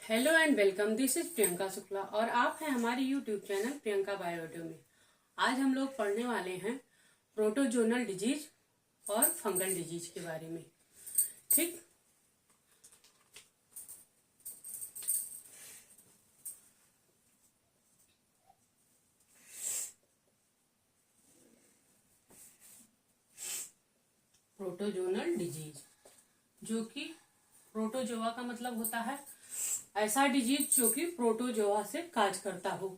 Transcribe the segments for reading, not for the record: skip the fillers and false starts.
Hello and welcome, this is Priyanka Shukla और आप हैं हमारे यूट्यूब चैनल प्रियंका बायोडो में। आज हम लोग पढ़ने वाले हैं प्रोटोजोनल डिजीज और फंगल डिजीज के बारे में। ठीक, प्रोटोजोनल डिजीज जो कि प्रोटोजोआ का मतलब होता है ऐसा डिजीज जो कि प्रोटोजोआ से काज करता हो,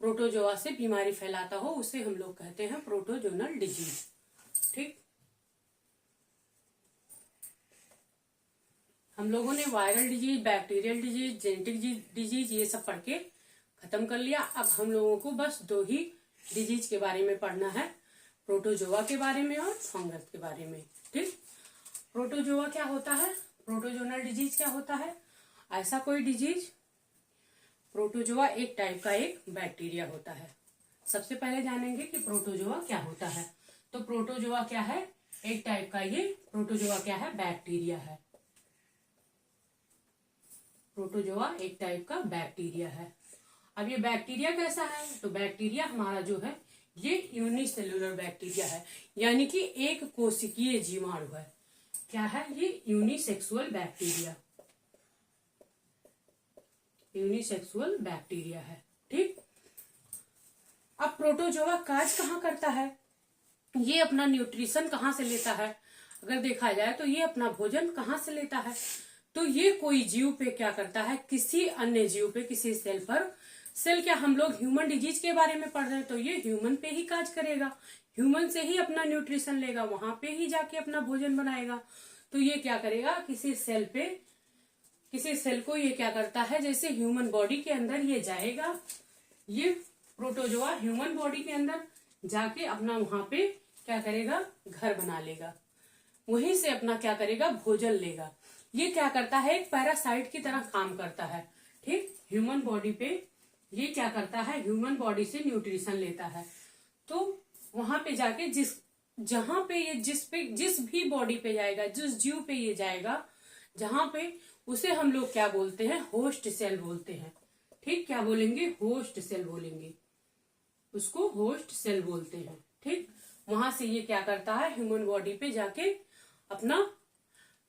प्रोटोजोआ से बीमारी फैलाता हो, उसे हम लोग कहते हैं प्रोटोजोनल डिजीज। ठीक, हम लोगों ने viral disease, bacterial disease, genetic disease ये सब पढ़ के खत्म कर लिया। अब हम लोगों को बस दो ही डिजीज के बारे में पढ़ना है, प्रोटोजोआ के बारे में और फंगस के बारे में। ठीक, प्रोटोजोआ क्या होता है, प्रोटोजोनल डिजीज क्या होता है? ऐसा कोई डिजीज, प्रोटोजोआ एक टाइप का एक बैक्टीरिया होता है। सबसे पहले जानेंगे कि प्रोटोजोआ क्या होता है। तो प्रोटोजोआ क्या है? एक टाइप का ये प्रोटोजोआ क्या है? बैक्टीरिया है। प्रोटोजोआ एक टाइप का बैक्टीरिया है। अब ये बैक्टीरिया कैसा है? तो बैक्टीरिया हमारा जो है ये यूनिसेल्युलर बैक्टीरिया है, यानी कि एक कोशिकीय जीवाणु है। क्या है ये? यूनिसेक्सुअल बैक्टीरिया, यूनिसेक्सुअल बैक्टीरिया है। ठीक, अब प्रोटोजोआ काज कहाँ करता है? ये अपना न्यूट्रिशन कहाँ से लेता है? अगर देखा जाए तो ये अपना भोजन कहाँ से लेता है? तो ये कोई जीव पे क्या करता है, किसी अन्य जीव पे, किसी सेल पर। सेल क्या, हम लोग ह्यूमन डिजीज के बारे में पढ़ रहे हैं, तो ये ह्यूमन पे ही काज करेगा, ह्यूमन से ही अपना न्यूट्रिशन लेगा, वहां पे ही जाके अपना भोजन बनाएगा। तो ये क्या करेगा, किसी सेल पे, किसी सेल को ये क्या करता है, जैसे ह्यूमन बॉडी के अंदर ये जाएगा, ये प्रोटोजोआ ह्यूमन बॉडी के अंदर जाके अपना वहां पे क्या करेगा, घर बना लेगा, वहीं से अपना क्या करेगा, भोजन लेगा। ये क्या करता है, एक पैरासाइट की तरह काम करता है। ठीक, ह्यूमन बॉडी पे ये क्या करता है, ह्यूमन बॉडी से न्यूट्रिशन लेता है। तो वहां पे जाके जहां पे ये जिस भी बॉडी पे जाएगा, जिस जीव पे ये जाएगा, जहां पे, उसे हम लोग क्या बोलते हैं, होस्ट सेल बोलते हैं। ठीक, क्या बोलेंगे, होस्ट सेल बोलेंगे, उसको होस्ट सेल बोलते हैं। ठीक, वहां से ये क्या करता है, ह्यूमन बॉडी पे जाके अपना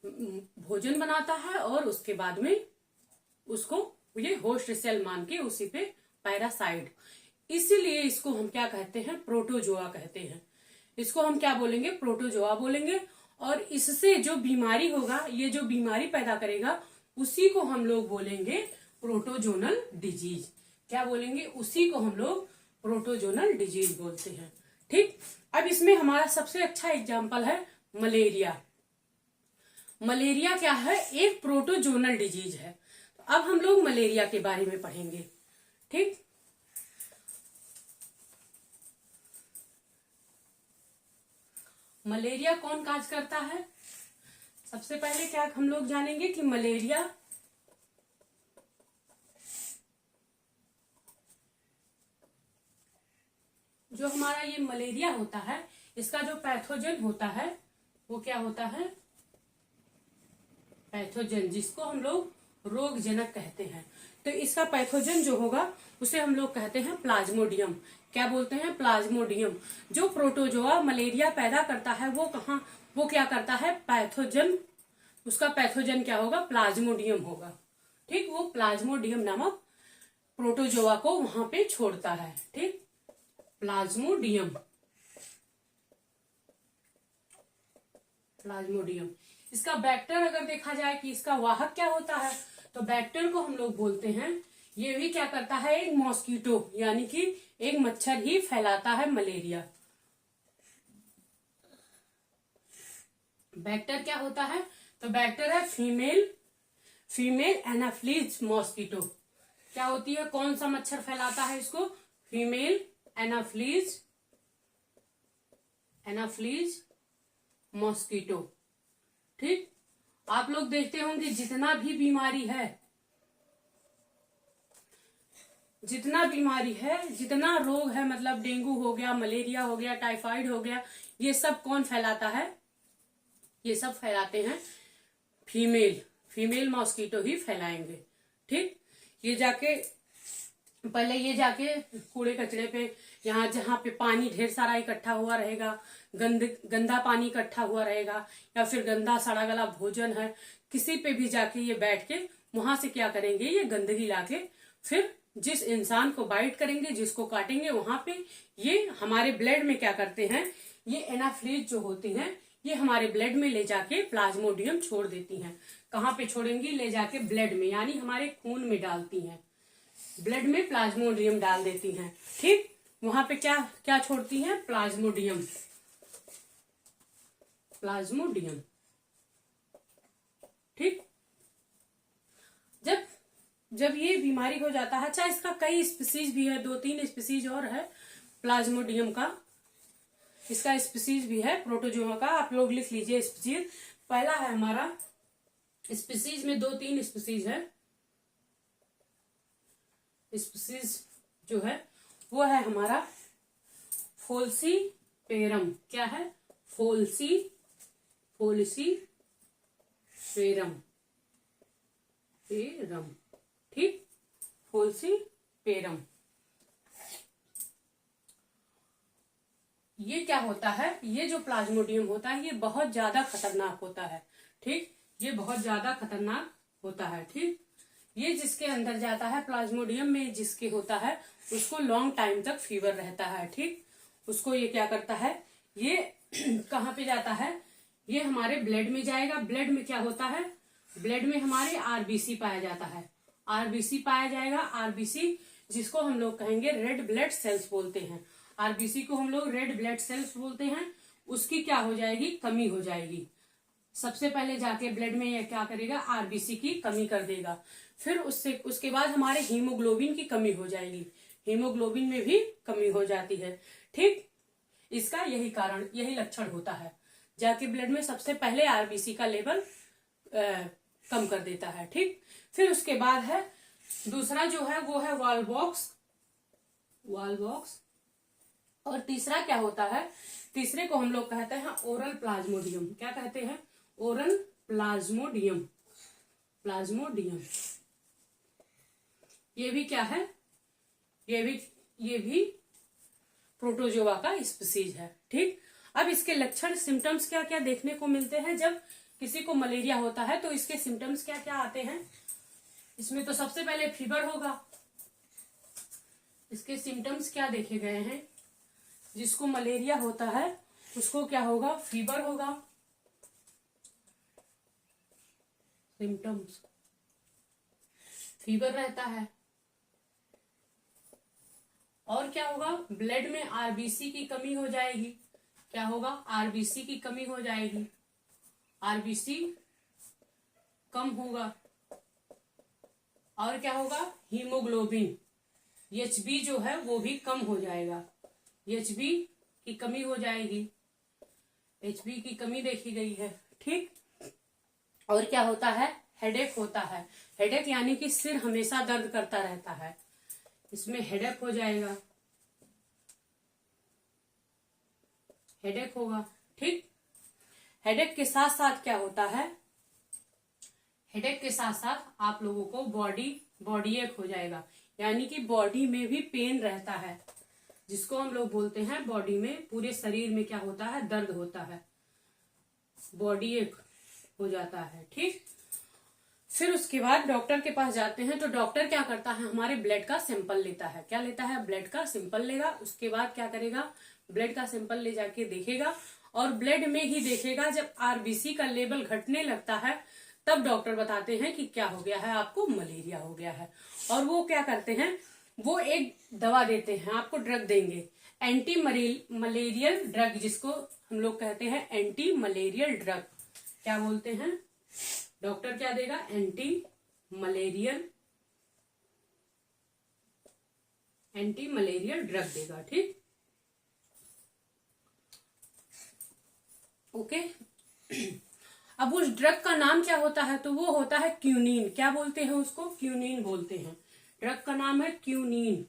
भोजन बनाता है और उसके बाद में उसको ये होस्ट सेल मान के उसी पे पैरासाइट, इसीलिए इसको हम क्या कहते हैं, प्रोटोजोआ कहते हैं। इसको हम क्या बोलेंगे, प्रोटोजोआ बोलेंगे। और इससे जो बीमारी होगा, ये जो बीमारी पैदा करेगा, उसी को हम लोग बोलेंगे प्रोटोजोनल डिजीज। क्या बोलेंगे? उसी को हम लोग प्रोटोजोनल डिजीज बोलते हैं। ठीक, अब इसमें हमारा सबसे अच्छा एग्जाम्पल है मलेरिया। मलेरिया क्या है, एक प्रोटोजोनल डिजीज है। तो अब हम लोग मलेरिया के बारे में पढ़ेंगे। ठीक, मलेरिया कौन काज करता है? सबसे पहले क्या हम लोग जानेंगे कि मलेरिया जो हमारा ये मलेरिया होता है, इसका जो पैथोजन होता है वो क्या होता है, पैथोजन, जिसको हम लोग रोगजनक कहते हैं। तो इसका पैथोजन जो होगा उसे हम लोग कहते हैं प्लाज्मोडियम। क्या बोलते हैं? प्लाज्मोडियम। जो प्रोटोजोआ मलेरिया पैदा करता है वो क्या करता है, पैथोजन, उसका पैथोजन क्या होगा, प्लाज्मोडियम होगा। ठीक, वो प्लाज्मोडियम नामक प्रोटोजोआ को वहां पे छोड़ता है। ठीक, प्लाज्मोडियम, प्लाज्मोडियम। इसका वेक्टर अगर देखा जाए कि इसका वाहक क्या होता है, तो वेक्टर को हम लोग बोलते हैं, ये भी क्या करता है, एक मॉस्किटो, यानी कि एक मच्छर ही फैलाता है मलेरिया। वेक्टर क्या होता है? तो वेक्टर है फीमेल एनाफ्लीज मॉस्किटो। क्या होती है, कौन सा मच्छर फैलाता है इसको? Female Anopheles mosquito. ठीक, आप लोग देखते होंगे जितना भी बीमारी है, जितना रोग है, मतलब डेंगू हो गया, मलेरिया हो गया, टाइफाइड हो गया, ये सब कौन फैलाता है? ये सब फैलाते हैं फीमेल मॉस्किटो ही फैलाएंगे। ठीक, पहले ये जाके कूड़े कचरे पे, यहाँ जहाँ पे पानी ढेर सारा इकट्ठा हुआ रहेगा, गंदा पानी इकट्ठा हुआ रहेगा, या फिर गंदा सड़ा गला भोजन है, किसी पे भी जाके ये बैठ के वहां से क्या करेंगे, ये गंदगी लाके फिर जिस इंसान को बाइट करेंगे, जिसको काटेंगे, वहां पे ये हमारे ब्लड में क्या करते हैं, ये एनाफ्लीज जो होती हैं, ये हमारे ब्लड में ले जाके प्लाज्मोडियम छोड़ देती हैं। कहाँ पे छोड़ेंगी, ले जाके ब्लड में, यानी हमारे खून में डालती हैं, ब्लड में प्लाज्मोडियम डाल देती हैं। ठीक, वहां पे क्या क्या छोड़ती हैं, प्लाज्मोडियम। ठीक, जब ये बीमारी हो जाता है, अच्छा इसका कई स्पीसीज भी है, 2-3 स्पीसीज और है प्लाज्मोडियम का, इसका स्पीसीज भी है प्रोटोजोआ का, आप लोग लिख लीजिए स्पीसीज। पहला है हमारा, स्पीसीज में 2-3 स्पीसीज है, स्पीसीज जो है वो है हमारा फोल्सीपेरम। क्या है, फोल्सीपेरम। ठीक, फोल्सीपेरम। ये क्या होता है, ये जो प्लाज्मोडियम होता है ये बहुत ज्यादा खतरनाक होता है। ठीक, ये बहुत ज्यादा खतरनाक होता है। ठीक, ये जिसके अंदर जाता है, प्लाज्मोडियम में जिसके होता है, उसको लॉन्ग टाइम तक फीवर रहता है। ठीक, उसको ये क्या करता है, ये कहाँ पे जाता है, ये हमारे ब्लड में जाएगा। ब्लड में क्या होता है, ब्लड में हमारे आरबीसी पाया जाता है, आरबीसी पाया जाएगा। आरबीसी जिसको हम लोग कहेंगे रेड ब्लड सेल्स बोलते हैं, आरबीसी को हम लोग रेड ब्लड सेल्स बोलते हैं। उसकी क्या हो जाएगी, कमी हो जाएगी। सबसे पहले जाके ब्लड में ये क्या करेगा, आरबीसी की कमी कर देगा। फिर उसके बाद हमारे हीमोग्लोबिन की कमी हो जाएगी, हीमोग्लोबिन में भी कमी हो जाती है। ठीक, इसका यही कारण, यही लक्षण होता है, जाके ब्लड में सबसे पहले आरबीसी का लेवल कम कर देता है। ठीक, फिर उसके बाद है दूसरा जो है वो है वॉल बॉक्स। और तीसरा क्या होता है, तीसरे को हम लोग कहते हैं ओरल प्लाज्मोडियम। क्या कहते हैं, ओरल प्लाज्मोडियम। ये भी क्या है, ये भी प्रोटोजोआ का स्पीसीज है। ठीक, अब इसके लक्षण, सिम्टम्स क्या क्या देखने को मिलते हैं। जब किसी को मलेरिया होता है तो इसके सिम्टम्स क्या क्या आते हैं, इसमें तो सबसे पहले फीवर होगा। इसके सिम्टम्स क्या देखे गए हैं, जिसको मलेरिया होता है उसको क्या होगा, फीवर होगा। सिम्टम्स, फीवर रहता है। और क्या होगा, ब्लड में आरबीसी की कमी हो जाएगी। क्या होगा, आरबीसी की कमी हो जाएगी, आरबीसी कम होगा। और क्या होगा, हीमोग्लोबिन, एचबी जो है वो भी कम हो जाएगा, एचबी की कमी हो जाएगी, एचबी की कमी देखी गई है। ठीक, और क्या होता है, हेडेक होता है। हेडेक यानी कि सिर हमेशा दर्द करता रहता है, इसमें हेडेक हो जाएगा, हेडेक होगा। ठीक, हेडेक के साथ साथ क्या होता है, हेडेक के साथ साथ आप लोगों को बॉडी एक हो जाएगा, यानी कि बॉडी में भी पेन रहता है, जिसको हम लोग बोलते हैं बॉडी में, पूरे शरीर में क्या होता है, दर्द होता है, बॉडी एक हो जाता है। ठीक, फिर उसके बाद डॉक्टर के पास जाते हैं तो डॉक्टर क्या करता है, हमारे ब्लड का सैंपल लेता है। क्या लेता है, ब्लड का सैंपल लेगा। उसके बाद क्या करेगा, ब्लड का सैंपल ले जाके देखेगा, और ब्लड में ही देखेगा। जब आरबीसी का लेवल घटने लगता है तब डॉक्टर बताते हैं कि क्या हो गया है, आपको मलेरिया हो गया है। और वो क्या करते हैं, वो एक दवा देते हैं, आपको ड्रग देंगे, एंटी मलेरियल ड्रग, जिसको हम लोग कहते हैं एंटी मलेरियल ड्रग। क्या बोलते हैं, डॉक्टर क्या देगा, एंटी मलेरियल ड्रग देगा। ठीक, ओके। अब उस ड्रग का नाम क्या होता है, तो वो होता है क्यूनिन। क्या बोलते हैं उसको, क्यूनिन बोलते हैं। ड्रग का नाम है क्यूनिन।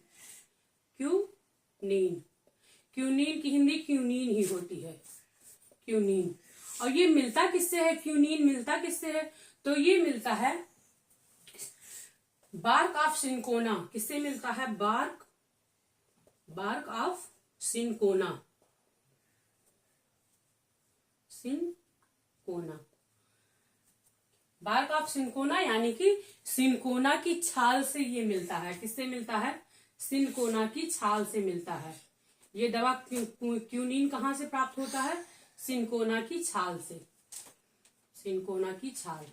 क्यूनिन की हिंदी क्यूनिन ही होती है, क्यूनिन। और ये मिलता किससे है, क्यूनिन मिलता किससे है, तो ये मिलता है बार्क ऑफ सिनकोना किससे मिलता है? Bark of cinchona, bark of cinchona यानी कि सिनकोना की छाल से ये मिलता है। किससे मिलता है? सिनकोना की छाल से मिलता है। ये दवा क्यूनिन कहाँ से प्राप्त होता है? सिनकोना की छाल से, सिनकोना की छाल।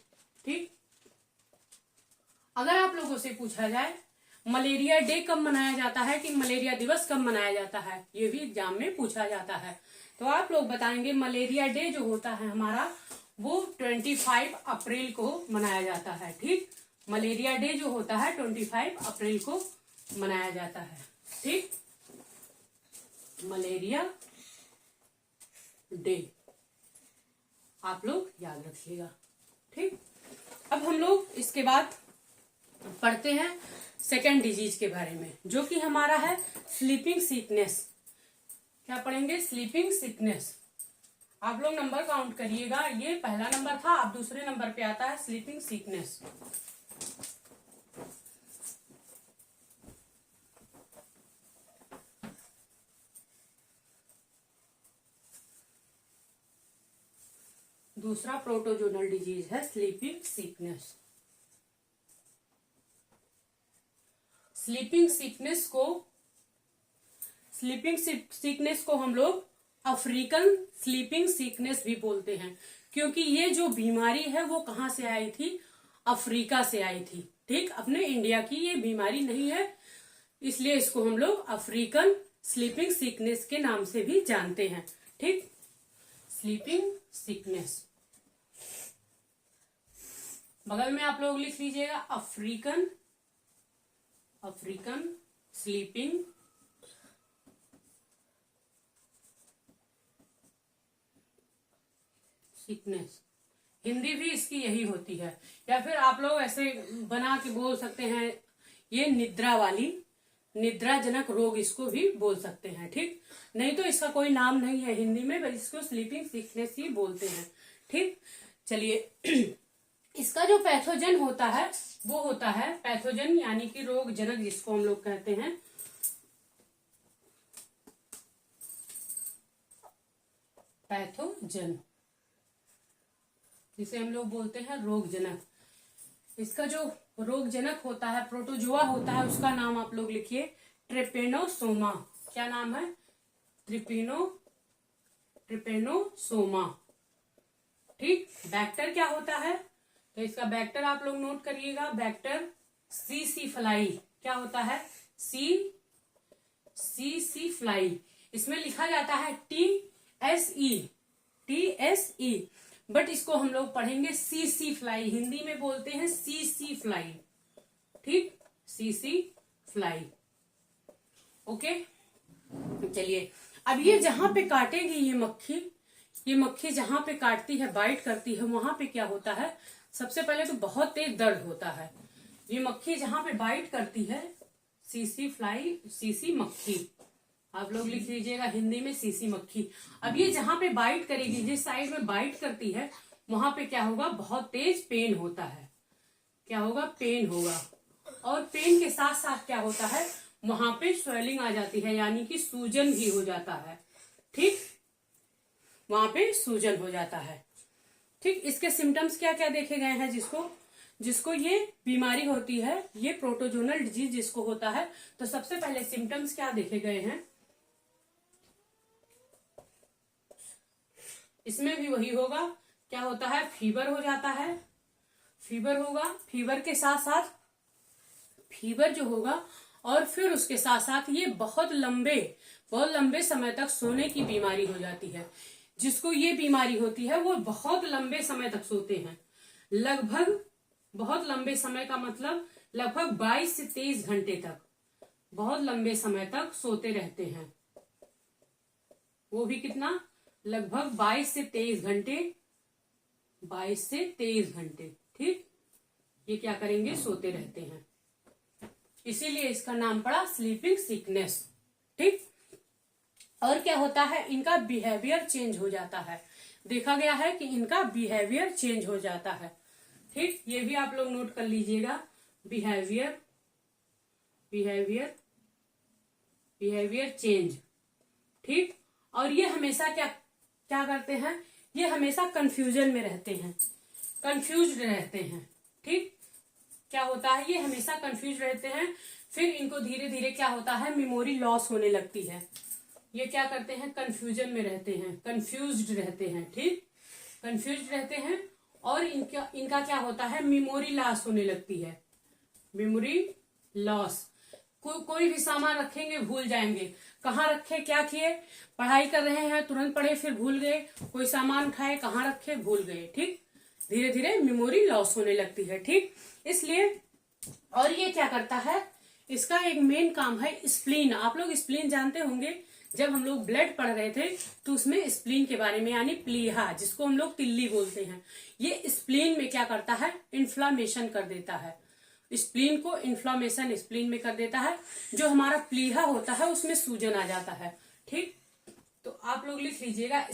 ठीक। अगर आप लोगों से पूछा जाए मलेरिया डे कब मनाया जाता है कि मलेरिया दिवस कब मनाया जाता है, ये भी एग्जाम में पूछा जाता है, तो आप लोग बताएंगे मलेरिया डे जो होता है हमारा वो 25 अप्रैल को मनाया जाता है। ठीक। मलेरिया डे जो होता है 25 अप्रैल को मनाया जाता है। ठीक। मलेरिया डे आप लोग याद रखिएगा। ठीक। अब हम लोग इसके बाद पढ़ते हैं सेकेंड डिजीज के बारे में, जो कि हमारा है स्लीपिंग सिकनेस। क्या पढ़ेंगे? Sleeping sickness. आप लोग नंबर काउंट करिएगा, ये पहला नंबर था, अब दूसरे नंबर पे आता है स्लीपिंग सिकनेस। दूसरा प्रोटोजोनल डिजीज है स्लीपिंग सिकनेस। स्लीपिंग सिकनेस को हम लोग अफ्रीकन स्लीपिंग सिकनेस भी बोलते हैं, क्योंकि ये जो बीमारी है वो कहाँ से आई थी? अफ्रीका से आई थी। ठीक। अपने इंडिया की ये बीमारी नहीं है, इसलिए इसको हम लोग अफ्रीकन स्लीपिंग सिकनेस के नाम से भी जानते हैं। ठीक। स्लीपिंग सिकनेस बगल में आप लोग लिख लीजिएगा अफ्रीकन स्लीपिंग सिकनेस। हिंदी भी इसकी यही होती है, या फिर आप लोग ऐसे बना के बोल सकते हैं ये निद्राजनक रोग इसको भी बोल सकते हैं। ठीक। नहीं तो इसका कोई नाम नहीं है हिंदी में, बस इसको स्लीपिंग सिकनेस ही बोलते हैं। ठीक। चलिए इसका जो पैथोजन होता है वो होता है पैथोजन यानी कि रोग जनक, जिसको हम लोग कहते हैं पैथोजन, जिसे हम लोग बोलते हैं रोगजनक। इसका जो रोगजनक होता है प्रोटोजोआ होता है, उसका नाम आप लोग लिखिए ट्रिपेनोसोमा। क्या नाम है? ट्रिपेनोसोमा। ठीक। बैक्टर क्या होता है? तो इसका बैक्टर आप लोग नोट करिएगा, बैक्टर सी फ्लाई। क्या होता है? सी फ्लाई। इसमें लिखा जाता है TSE, बट इसको हम लोग पढ़ेंगे सी फ्लाई। हिंदी में बोलते हैं सी फ्लाई। ठीक। सी फ्लाई। ओके। चलिए अब ये जहां पे काटेगी ये मक्खी जहां पे काटती है, बाइट करती है, वहां पे क्या होता है? सबसे पहले तो बहुत तेज दर्द होता है। ये मक्खी जहां पे बाइट करती है, सीसी फ्लाई, सीसी मक्खी आप लोग लिख लीजिएगा हिंदी में सीसी मक्खी। अब ये जहां पे बाइट करेगी, जिस साइड में बाइट करती है, वहां पे क्या होगा? बहुत तेज पेन होता है। क्या होगा? पेन होगा। और पेन के साथ साथ क्या होता है? वहां पे स्वेलिंग आ जाती है, यानी कि सूजन भी हो जाता है। ठीक। वहां पे सूजन हो जाता है। ठीक। इसके सिम्टम्स क्या क्या देखे गए हैं? जिसको ये बीमारी होती है, ये प्रोटोजोनल डिजीज जिसको होता है, तो सबसे पहले सिम्टम्स क्या देखे गए हैं? इसमें भी वही होगा। क्या होता है? फीवर हो जाता है, फीवर होगा, फीवर के साथ साथ फीवर जो होगा, और फिर उसके साथ साथ ये बहुत लंबे समय तक सोने की बीमारी हो जाती है। जिसको ये बीमारी होती है वो बहुत लंबे समय तक सोते हैं, लगभग बहुत लंबे समय का मतलब लगभग 22 से 23 घंटे तक बहुत लंबे समय तक सोते रहते हैं। वो भी कितना? लगभग 22 से 23 घंटे, 22 से 23 घंटे। ठीक। ये क्या करेंगे? सोते रहते हैं, इसीलिए इसका नाम पड़ा स्लीपिंग सिकनेस। ठीक। और क्या होता है? इनका बिहेवियर चेंज हो जाता है। देखा गया है कि इनका बिहेवियर चेंज हो जाता है। ठीक। ये भी आप लोग नोट कर लीजिएगा, बिहेवियर बिहेवियर बिहेवियर चेंज। ठीक, और ये हमेशा क्या क्या करते हैं, ये हमेशा कंफ्यूजन में रहते हैं, कंफ्यूज्ड रहते हैं। ठीक, क्या होता है, ये हमेशा कंफ्यूज रहते हैं। फिर इनको धीरे धीरे क्या होता है, मेमोरी लॉस होने लगती है। ये क्या करते हैं, कंफ्यूजन में रहते हैं, कंफ्यूज्ड रहते हैं। ठीक, कंफ्यूज्ड रहते हैं और इनका क्या होता है, मेमोरी लॉस होने लगती है, मेमोरी लॉस। कोई भी सामान रखेंगे भूल जाएंगे, कहाँ रखे, क्या किए, पढ़ाई कर रहे हैं तुरंत पढ़े फिर भूल गए, कोई सामान उठाए कहाँ रखे भूल गए। ठीक, धीरे धीरे मेमोरी लॉस होने लगती है। ठीक, इसलिए और ये क्या करता है, इसका एक मेन काम है स्प्लीन। आप लोग स्प्लीन जानते होंगे, जब हम लोग ब्लड पढ़ रहे थे तो उसमें स्प्लीन के बारे में, यानी प्लीहा जिसको हम लोग तिल्ली बोलते हैं, ये स्प्लीन में क्या करता है, इन्फ्लामेशन कर देता है। स्प्लीन को इन्फ्लामेशन स्प्लीन में कर देता है। जो हमारा प्लीहा होता है उसमें सूजन आ जाता है। ठीक, तो आप लोग लिख लीजिएगा,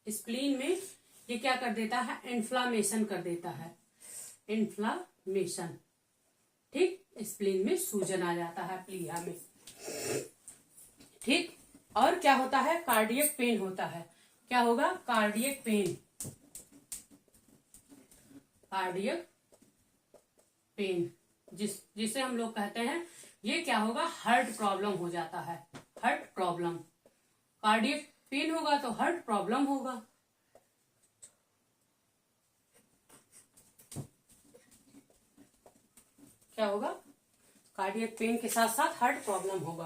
स्प्लीन में ये क्या कर देता है, इन्फ्लामेशन कर देता है, इन्फ्लामेशन। ठीक, स्प्लीन में सूजन आ जाता है प्लीहा में। ठीक, और क्या होता है, कार्डियक पेन होता है। क्या होगा, कार्डियक पेन, कार्डियक पेन जिसे हम लोग कहते हैं, ये क्या होगा, हार्ट प्रॉब्लम हो जाता है, हार्ट प्रॉब्लम। कार्डियक पेन होगा तो हार्ट प्रॉब्लम होगा। क्या होगा, कार्डियक पेन के साथ साथ हार्ट प्रॉब्लम होगा,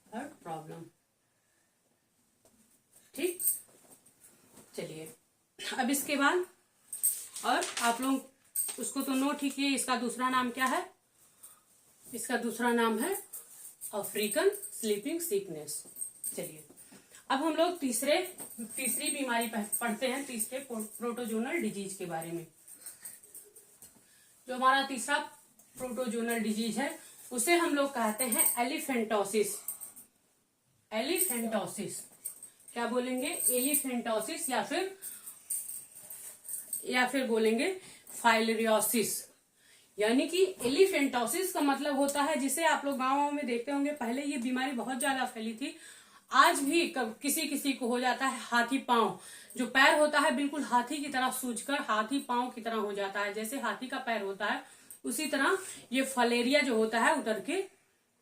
हार्ट प्रॉब्लम। ठीक, चलिए अब इसके बाद, और आप लोग उसको तो नोट ही किए, इसका दूसरा नाम क्या है, इसका दूसरा नाम है अफ्रीकन स्लीपिंग सिकनेस। चलिए अब हम लोग तीसरी बीमारी पढ़ते हैं, तीसरे प्रोटोजोनल डिजीज के बारे में। जो हमारा तीसरा प्रोटोजोनल डिजीज है उसे हम लोग कहते हैं एलिफेंटोसिस। एलिफेंटोसिस क्या बोलेंगे, एलिफेंटोसिस, या फिर बोलेंगे फाइलेरियोसिस। यानी कि एलिफेंटोसिस का मतलब होता है, जिसे आप लोग गाँव में देखते होंगे, पहले ये बीमारी बहुत ज्यादा फैली थी, आज भी किसी किसी को हो जाता है हाथी पांव। जो पैर होता है बिल्कुल हाथी की तरह सूजकर हाथी पांव की तरह हो जाता है, जैसे हाथी का पैर होता है उसी तरह ये फलेरिया जो होता है उतर के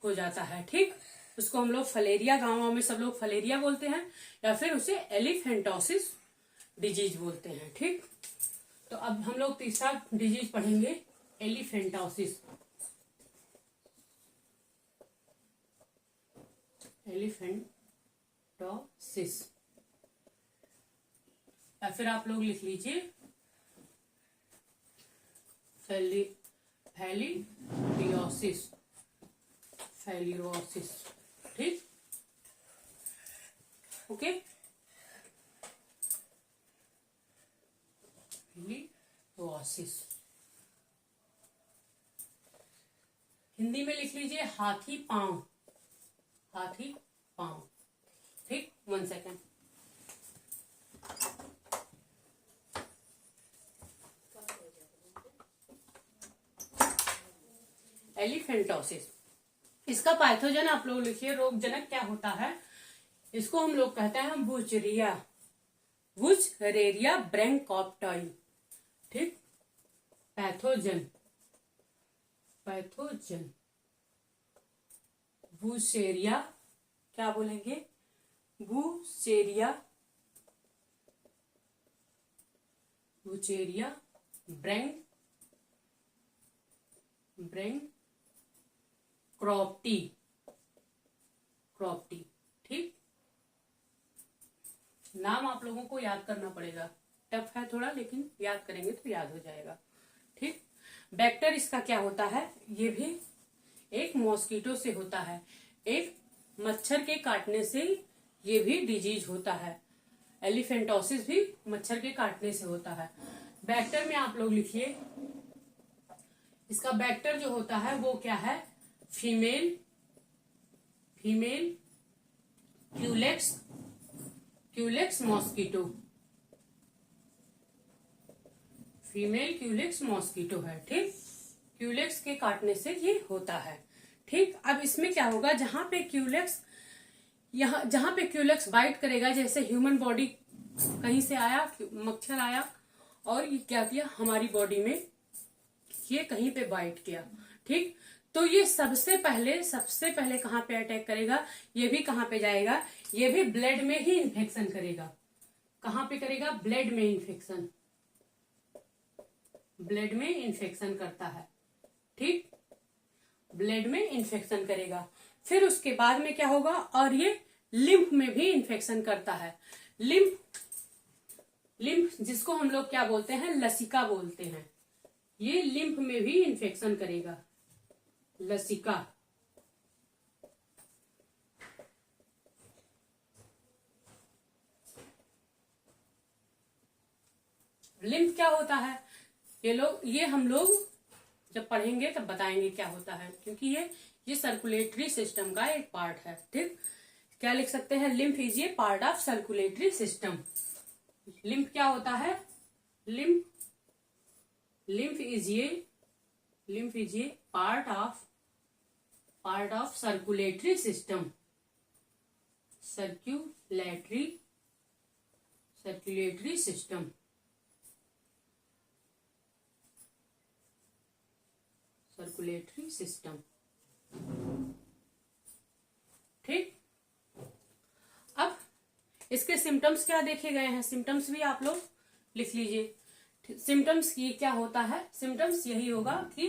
हो जाता है। ठीक, उसको हम लोग फलेरिया, गाँव में सब लोग फलेरिया बोलते हैं, या फिर उसे एलिफेंटोसिस डिजीज बोलते हैं। ठीक, तो अब हम लोग तीसरा डिजीज पढ़ेंगे, एलिफेंटोसिस। एलिफेंटोसिस, या फिर आप लोग लिख लीजिए फैलिरियोसिस, फैलिरोसिस। ठीक, ओके, फैलिरोसिस। हिंदी में लिख लीजिए हाथी पांव, हाथी पांव। ठीक, 1 सेकेंड। एलिफेंटोसिस, इसका पैथोजन आप लोग लिखिए, रोगजनक क्या होता है, इसको हम लोग कहते हैं वुचेरिया, वुचरेरिया ब्रैंकोप्टाई। ठीक, पैथोजन, पैथोजन वुचेरिया, क्या बोलेंगे, वुचेरिया, वुचेरिया ब्रैंकोप्टी, क्रॉप्टी। ठीक, नाम आप लोगों को याद करना पड़ेगा, टफ है थोड़ा, लेकिन याद करेंगे तो याद हो जाएगा। ठीक, बैक्टर इसका क्या होता है, ये भी एक मॉस्किटो से होता है, एक मच्छर के काटने से ये भी डिजीज होता है। एलिफेंटोसिस भी मच्छर के काटने से होता है। बैक्टर में आप लोग लिखिए, इसका बैक्टर जो होता है वो क्या है, female Culex mosquito, female Culex mosquito है। ठीक, क्यूलेक्स के काटने से ये होता है। ठीक, अब इसमें क्या होगा, जहां पे क्यूलेक्स बाइट करेगा, जैसे ह्यूमन बॉडी कहीं से आया, मच्छर आया और ये क्या किया हमारी बॉडी में, ये कहीं पे बाइट किया। ठीक, तो ये सबसे पहले कहाँ पे अटैक करेगा, ये भी कहाँ पे जाएगा, ये भी ब्लड में ही इन्फेक्शन करेगा। कहाँ पे करेगा, ब्लड में इन्फेक्शन, ब्लड में इन्फेक्शन करता है। ठीक, ब्लड में इन्फेक्शन करेगा। फिर उसके बाद में क्या होगा, और ये लिम्फ में भी इन्फेक्शन करता है। लिम्फ जिसको हम लोग क्या बोलते हैं, लसिका बोलते हैं, ये लिम्फ में भी इन्फेक्शन करेगा, लसिका। लिम्फ क्या होता है, ये हम लोग जब पढ़ेंगे तब बताएंगे क्या होता है, क्योंकि ये सर्कुलेटरी सिस्टम का एक पार्ट है। ठीक, क्या लिख सकते हैं, lymph is a part of circulatory system. Lymph क्या होता है, lymph is a part of circulatory system, circulatory system. Circulatory system. ठीक, अब इसके सिम्टम्स क्या देखे गए हैं, सिम्टम्स भी आप लोग लिख लीजिए। सिम्टम्स की क्या होता है, सिम्टम्स यही होगा कि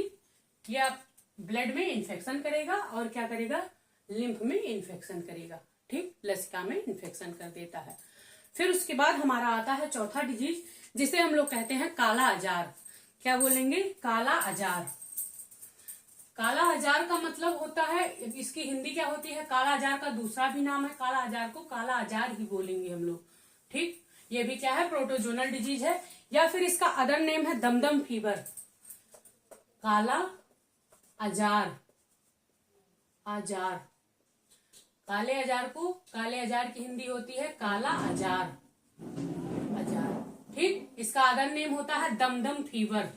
ये आप ब्लड में इन्फेक्शन करेगा और क्या करेगा, लिम्फ में इन्फेक्शन करेगा। ठीक, लसिका में इन्फेक्शन कर देता है। फिर उसके बाद हमारा आता है चौथा डिजीज, जिसे हम लोग कहते हैं काला अजार। क्या बोलेंगे, काला अजार। काला अजार का मतलब होता है, इसकी हिंदी क्या होती है, काला अजार का दूसरा भी नाम है काला अजार को काला अजार ही बोलेंगे हम लोग। ठीक, ये भी क्या है, प्रोटोजोनल डिजीज है, या फिर इसका अदर नेम है दमदम फीवर। काला अजार, काले अजार की हिंदी होती है काला अजार। ठीक, इसका अदर नेम होता है दमदम फीवर,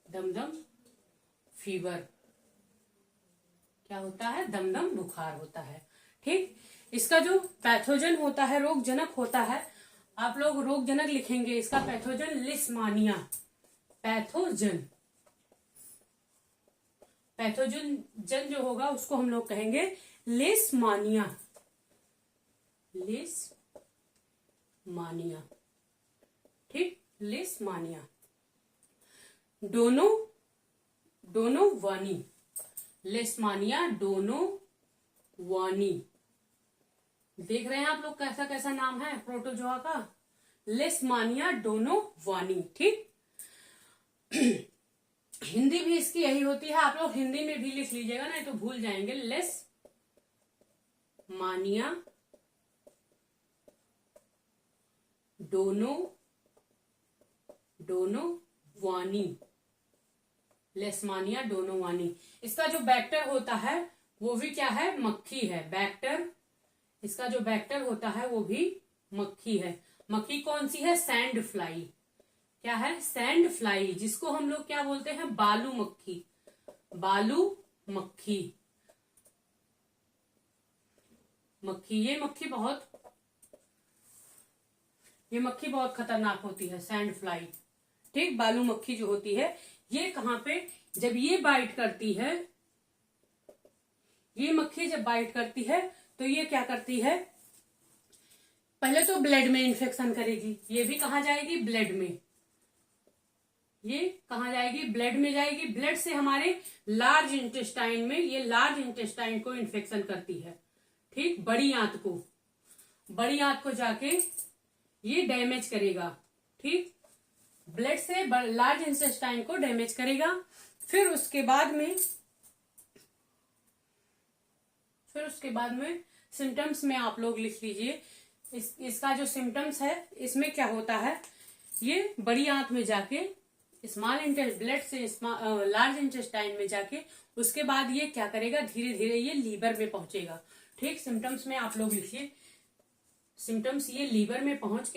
दमदम फीवर। क्या होता है, दमदम बुखार होता है। ठीक, इसका जो पैथोजन होता है, रोग जनक होता है, आप लोग रोग जनक लिखेंगे, इसका पैथोजन लिस्मानिया। पैथोजन जो होगा उसको हम लोग कहेंगे लिस्मानिया। ठीक, लिस्मानिया। Donovani, Leishmania donovani. देख रहे हैं आप लोग कैसा कैसा नाम है प्रोटोजोआ का, लिस्मानिया डोनोवानी। ठीक, हिंदी भी इसकी यही होती है, आप लोग हिंदी में भी लिख लीजिएगा, नहीं तो भूल जाएंगे। Leishmania donovani, Leishmania donovani. इसका जो बैक्टर होता है वो भी क्या है, मक्खी है। बैक्टर, इसका जो बैक्टर होता है वो भी मक्खी है। मक्खी कौन सी है, सैंड फ्लाई। क्या है, सैंड फ्लाई, जिसको हम लोग क्या बोलते हैं, बालू मक्खी। ये मक्खी बहुत खतरनाक होती है, सैंड फ्लाई। ठीक, बालू मक्खी जो होती है, ये कहाँ पे, जब ये बाइट करती है, ये मक्खी जब बाइट करती है तो ये क्या करती है, पहले तो ब्लड में इन्फेक्शन करेगी। ये भी कहाँ जाएगी, ब्लड में। ये कहाँ जाएगी, ब्लड में जाएगी। ब्लड से हमारे लार्ज इंटेस्टाइन में, ये लार्ज इंटेस्टाइन को इन्फेक्शन करती है। ठीक, बड़ी आंत को जाके ये डैमेज करेगा। ठीक, ब्लड से लार्ज इंटेस्टाइन को डैमेज करेगा। फिर उसके बाद में सिम्टम्स में आप लोग लिख लीजिए। इसका जो सिम्टम्स है, इसमें क्या होता है, ये बड़ी आंत में जाके ब्लड से लार्ज इंटेस्टाइन में जाके उसके बाद ये क्या करेगा, धीरे धीरे ये लीवर में पहुंचेगा। ठीक, सिम्टम्स में आप लोग लिखिए, सिम्टम्स ये लीवर में पहुंच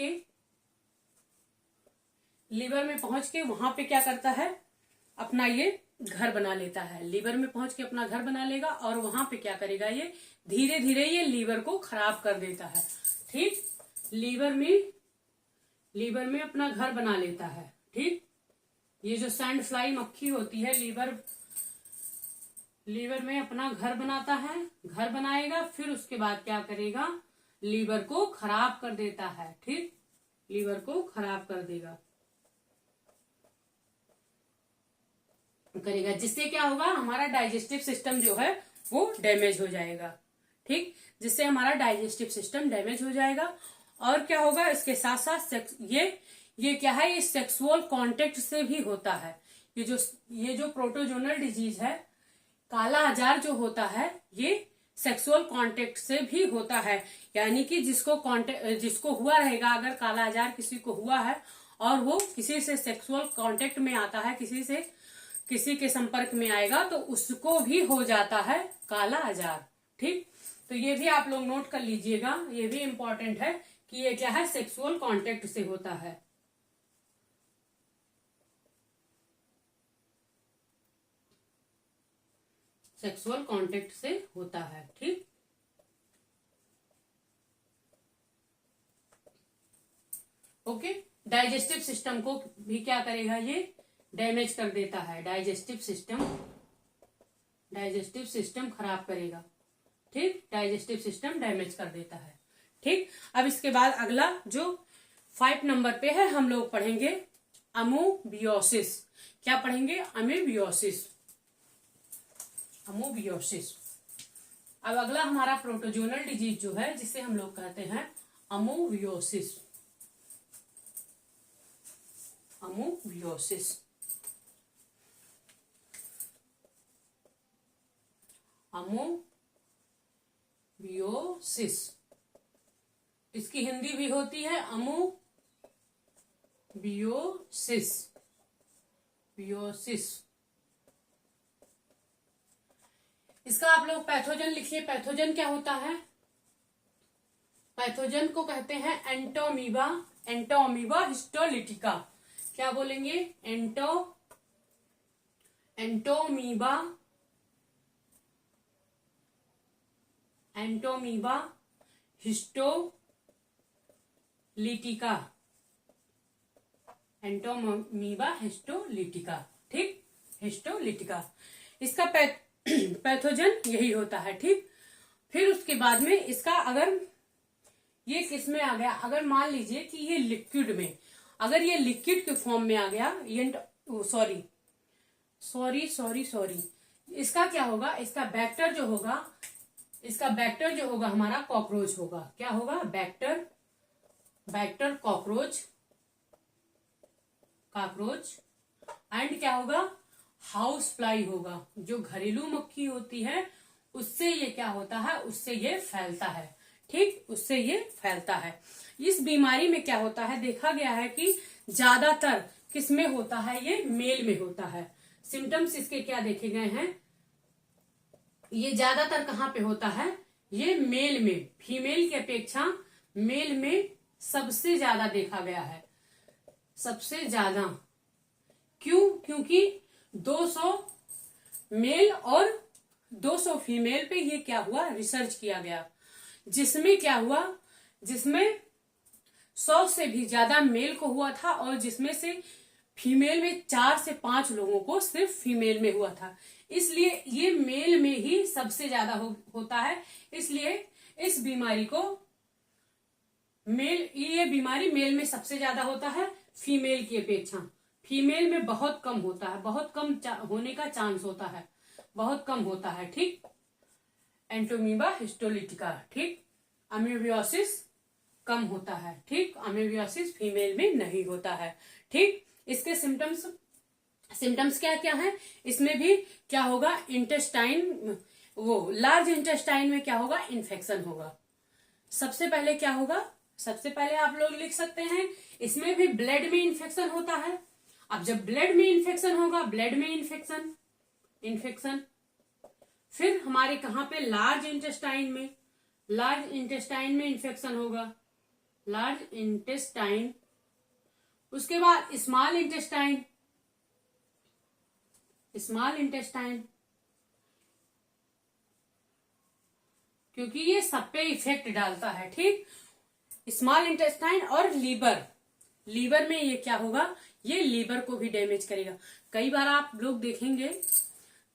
के वहां पे क्या करता है, अपना ये घर बना लेता है। लीवर में पहुंच के अपना घर बना लेगा और वहां पे क्या करेगा, ये धीरे धीरे ये लीवर को खराब कर देता है। ठीक, लीवर में अपना घर बना लेता है। ठीक, ये जो सैंड फ्लाई मक्खी होती है लीवर में अपना घर बनाता है, घर बनाएगा, फिर उसके बाद क्या करेगा, लीवर को खराब कर देता है। ठीक, लीवर को खराब कर देगा करेगा, जिससे क्या होगा, हमारा डाइजेस्टिव सिस्टम जो है वो डैमेज हो जाएगा। ठीक, जिससे हमारा डाइजेस्टिव सिस्टम डैमेज हो जाएगा। और क्या होगा, इसके साथ साथ ये क्या है, ये सेक्सुअल कांटेक्ट से भी होता है। ये जो प्रोटोजोनल डिजीज है, काला आजार जो होता है, ये सेक्सुअल कांटेक्ट से भी होता है। यानी कि जिसको हुआ रहेगा, अगर काला आजार किसी को हुआ है और वो किसी से सेक्सुअल कांटेक्ट में आता है, किसी के संपर्क में आएगा, तो उसको भी हो जाता है काला आजार। ठीक, तो ये भी आप लोग नोट कर लीजिएगा, ये भी इंपॉर्टेंट है कि ये क्या है, सेक्सुअल कांटेक्ट से होता है। सेक्सुअल कांटेक्ट से होता है। ठीक, ओके। डाइजेस्टिव सिस्टम को भी क्या करेगा, ये डैमेज कर देता है। डाइजेस्टिव सिस्टम खराब करेगा। ठीक, डाइजेस्टिव सिस्टम डैमेज कर देता है। ठीक, अब इसके बाद अगला जो 5 नंबर पे है, हम लोग पढ़ेंगे अमोबियोसिस। क्या पढ़ेंगे, अमोबियोसिस। अब अगला हमारा प्रोटोजोनल डिजीज जो है, जिसे हम लोग कहते हैं अमोबियोसिस। अमोबियोसिस, इसकी हिंदी भी होती है अमोबियोसिस। इसका आप लोग पैथोजन लिखिए। पैथोजन क्या होता है, पैथोजन को कहते हैं एंटोमीबा हिस्टोलिटिका। क्या बोलेंगे, एंटोमीबा हिस्टोलिटिका। ठीक, हिस्टोलिटिका, इसका पैथोजन यही होता है। ठीक, फिर उसके बाद में इसका अगर ये किस में आ गया, अगर मान लीजिए कि ये लिक्विड में, अगर ये लिक्विड के फॉर्म में आ गया, ये सॉरी, इसका क्या होगा, इसका बैक्टर जो होगा हमारा कॉकरोच होगा। क्या होगा, बैक्टर कॉकरोच एंड क्या होगा, हाउस फ्लाई होगा। जो घरेलू मक्खी होती है, उससे ये क्या होता है, उससे ये फैलता है। ठीक, उससे ये फैलता है। इस बीमारी में क्या होता है, देखा गया है कि ज्यादातर किस में होता है, ये मेल में होता है। सिम्टम्स इसके क्या देखे गए हैं, ये ज्यादातर कहाँ पे होता है, ये मेल में, फीमेल की अपेक्षा मेल में सबसे ज्यादा देखा गया है। सबसे ज्यादा क्यों, क्योंकि 200 मेल और 200 फीमेल पे ये क्या हुआ, रिसर्च किया गया, जिसमें क्या हुआ, जिसमें 100 से भी ज्यादा मेल को हुआ था और जिसमें से फीमेल में 4 से 5 लोगों को सिर्फ फीमेल में हुआ था। इसलिए ये मेल में ही सबसे ज्यादा होता है। इसलिए इस बीमारी को ये बीमारी मेल में सबसे ज्यादा होता है, फीमेल की अपेक्षा। फीमेल में बहुत कम होता है, बहुत कम होने का चांस होता है, बहुत कम होता है। ठीक, एंटोमीबा हिस्टोलिटिका। ठीक, अमीबियोसिस कम होता है। ठीक, अमीबियोसिस फीमेल में नहीं होता है। ठीक, इसके सिम्टम्स क्या क्या है, इसमें भी क्या होगा, इंटेस्टाइन, लार्ज इंटेस्टाइन में क्या होगा, इन्फेक्शन होगा। सबसे पहले क्या होगा, सबसे पहले आप लोग लिख सकते हैं, इसमें भी ब्लड में इन्फेक्शन होता है। अब जब ब्लड में इन्फेक्शन होगा, ब्लड में इन्फेक्शन, फिर हमारे कहाँ पे, लार्ज इंटेस्टाइन में इन्फेक्शन होगा। लार्ज इंटेस्टाइन, उसके बाद स्मॉल इंटेस्टाइन, स्मॉल इंटेस्टाइन, क्योंकि ये सब पे इफेक्ट डालता है। ठीक, स्मॉल इंटेस्टाइन और लीवर, लीवर में ये क्या होगा, ये लीवर को भी डैमेज करेगा। कई बार आप लोग देखेंगे,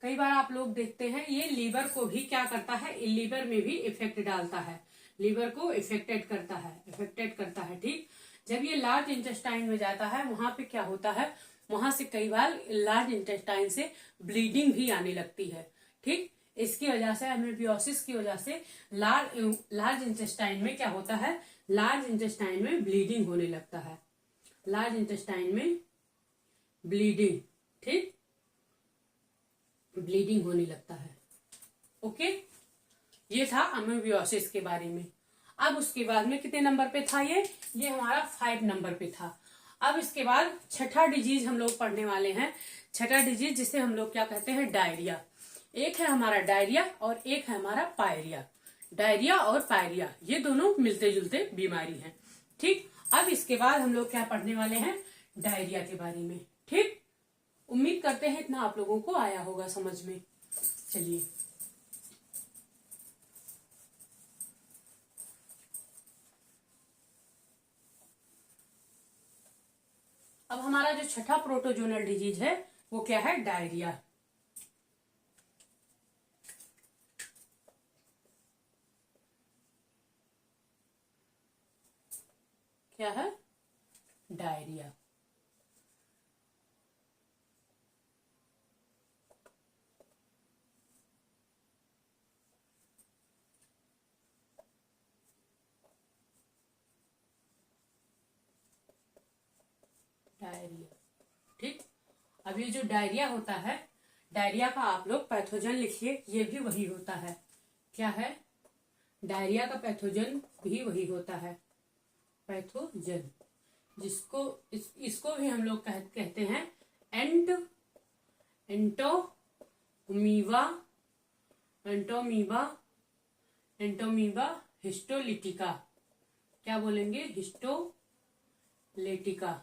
कई बार आप लोग देखते हैं ये लीवर को भी क्या करता है, लीवर में भी इफेक्ट डालता है, लीवर को इफेक्टेड करता है। ठीक, जब ये लार्ज इंटेस्टाइन में जाता है वहां पे क्या होता है, वहां से कई बार लार्ज इंटेस्टाइन से ब्लीडिंग भी आने लगती है। ठीक, इसकी वजह से एमेबियोसिस की वजह से लार्ज इंटेस्टाइन में क्या होता है, लार्ज इंटेस्टाइन में ब्लीडिंग होने लगता है, लार्ज इंटेस्टाइन में ब्लीडिंग, ठीक, ब्लीडिंग होने लगता है। ओके, ये था अमेबियोसिस के बारे में। अब उसके बाद में कितने नंबर पे था ये हमारा 5 नंबर पे था। अब इसके बाद छठा डिजीज हम लोग पढ़ने वाले हैं। छठा डिजीज जिसे हम लोग क्या कहते हैं, डायरिया। एक है हमारा डायरिया और एक है हमारा पायरिया। डायरिया और पायरिया ये दोनों मिलते जुलते बीमारी हैं। ठीक, अब इसके बाद हम लोग क्या पढ़ने वाले हैं, डायरिया के बारे में। ठीक, उम्मीद करते हैं इतना आप लोगों को आया होगा समझ में। चलिए, अब हमारा जो छठा प्रोटोजोनल डिजीज है वो क्या है, डायरिया। क्या है, डायरिया। डायरिया, ठीक। अब ये जो डायरिया होता है, डायरिया का आप लोग पैथोजन लिखिए, ये भी वही होता है। क्या है, डायरिया का पैथोजन भी वही होता है, पैथोजन, जिसको इसको भी हम लोग कहते हैं एंटोमीबा हिस्टोलिटिका। क्या बोलेंगे, हिस्टोलिटिका,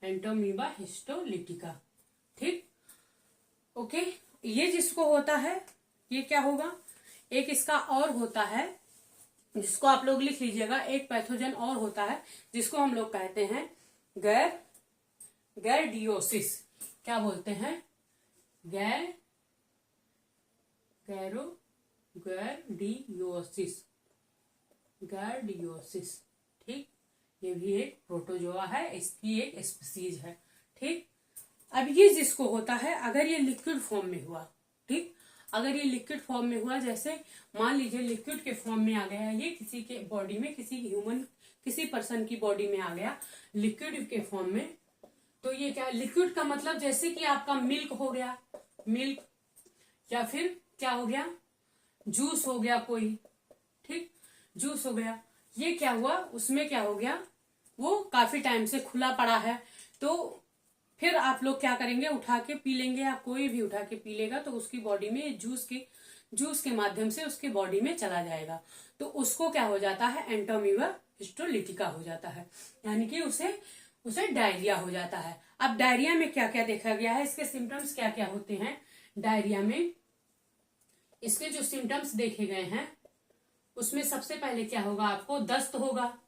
एंटोमीबा हिस्टोलिटिका। ठीक, ओके। ये जिसको होता है ये क्या होगा, एक इसका और होता है जिसको आप लोग लिख लीजिएगा, एक पैथोजन और होता है जिसको हम लोग कहते हैं गैरडियोसिस। क्या बोलते हैं, गैरडियोसिस। ठीक, ये भी एक प्रोटोजोआ है, इसकी एक स्पीसीज है। ठीक, अब ये जिसको होता है, अगर ये लिक्विड फॉर्म में हुआ, ठीक, अगर ये लिक्विड फॉर्म में हुआ, जैसे मान लीजिए लिक्विड के फॉर्म में आ गया, ये किसी के बॉडी में, किसी पर्सन की बॉडी में आ गया लिक्विड के फॉर्म में, तो ये क्या, लिक्विड का मतलब जैसे कि आपका मिल्क हो गया, मिल्क, या फिर क्या हो गया, जूस हो गया कोई, ठीक, जूस हो गया। ये क्या हुआ, उसमें क्या हो गया, वो काफी टाइम से खुला पड़ा है, तो फिर आप लोग क्या करेंगे, उठा के पी लेंगे, या कोई भी उठा के पी लेगा, तो उसकी बॉडी में जूस के माध्यम से उसके बॉडी में चला जाएगा, तो उसको क्या हो जाता है, एंटोमीबा हिस्टोलिटिका हो जाता है, यानी कि उसे डायरिया हो जाता है। अब डायरिया में क्या क्या देखा गया है, इसके सिम्टम्स क्या क्या होते हैं डायरिया में, इसके जो सिम्टम्स देखे गए हैं उसमें सबसे पहले क्या होगा, आपको दस्त होगा,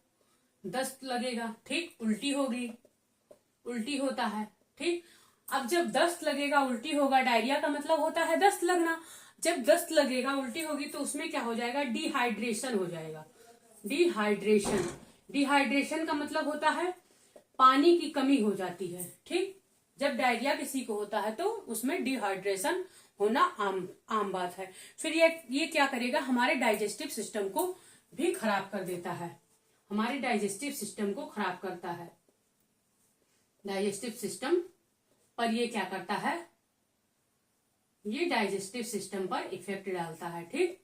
दस्त लगेगा, ठीक, उल्टी होगी, उल्टी होता है, ठीक। अब जब दस्त लगेगा, उल्टी होगा, डायरिया का मतलब होता है दस्त लगना, जब दस्त लगेगा, उल्टी होगी, तो उसमें क्या हो जाएगा, डिहाइड्रेशन हो जाएगा, डिहाइड्रेशन का मतलब होता है पानी की कमी हो जाती है, ठीक। जब डायरिया किसी को होता है तो उसमें डिहाइड्रेशन होना आम बात है। फिर ये क्या करेगा, हमारे डाइजेस्टिव सिस्टम को भी खराब कर देता है, हमारे डाइजेस्टिव सिस्टम को खराब करता है, डाइजेस्टिव सिस्टम पर ये क्या करता है, ये डाइजेस्टिव सिस्टम पर इफेक्ट डालता है, ठीक।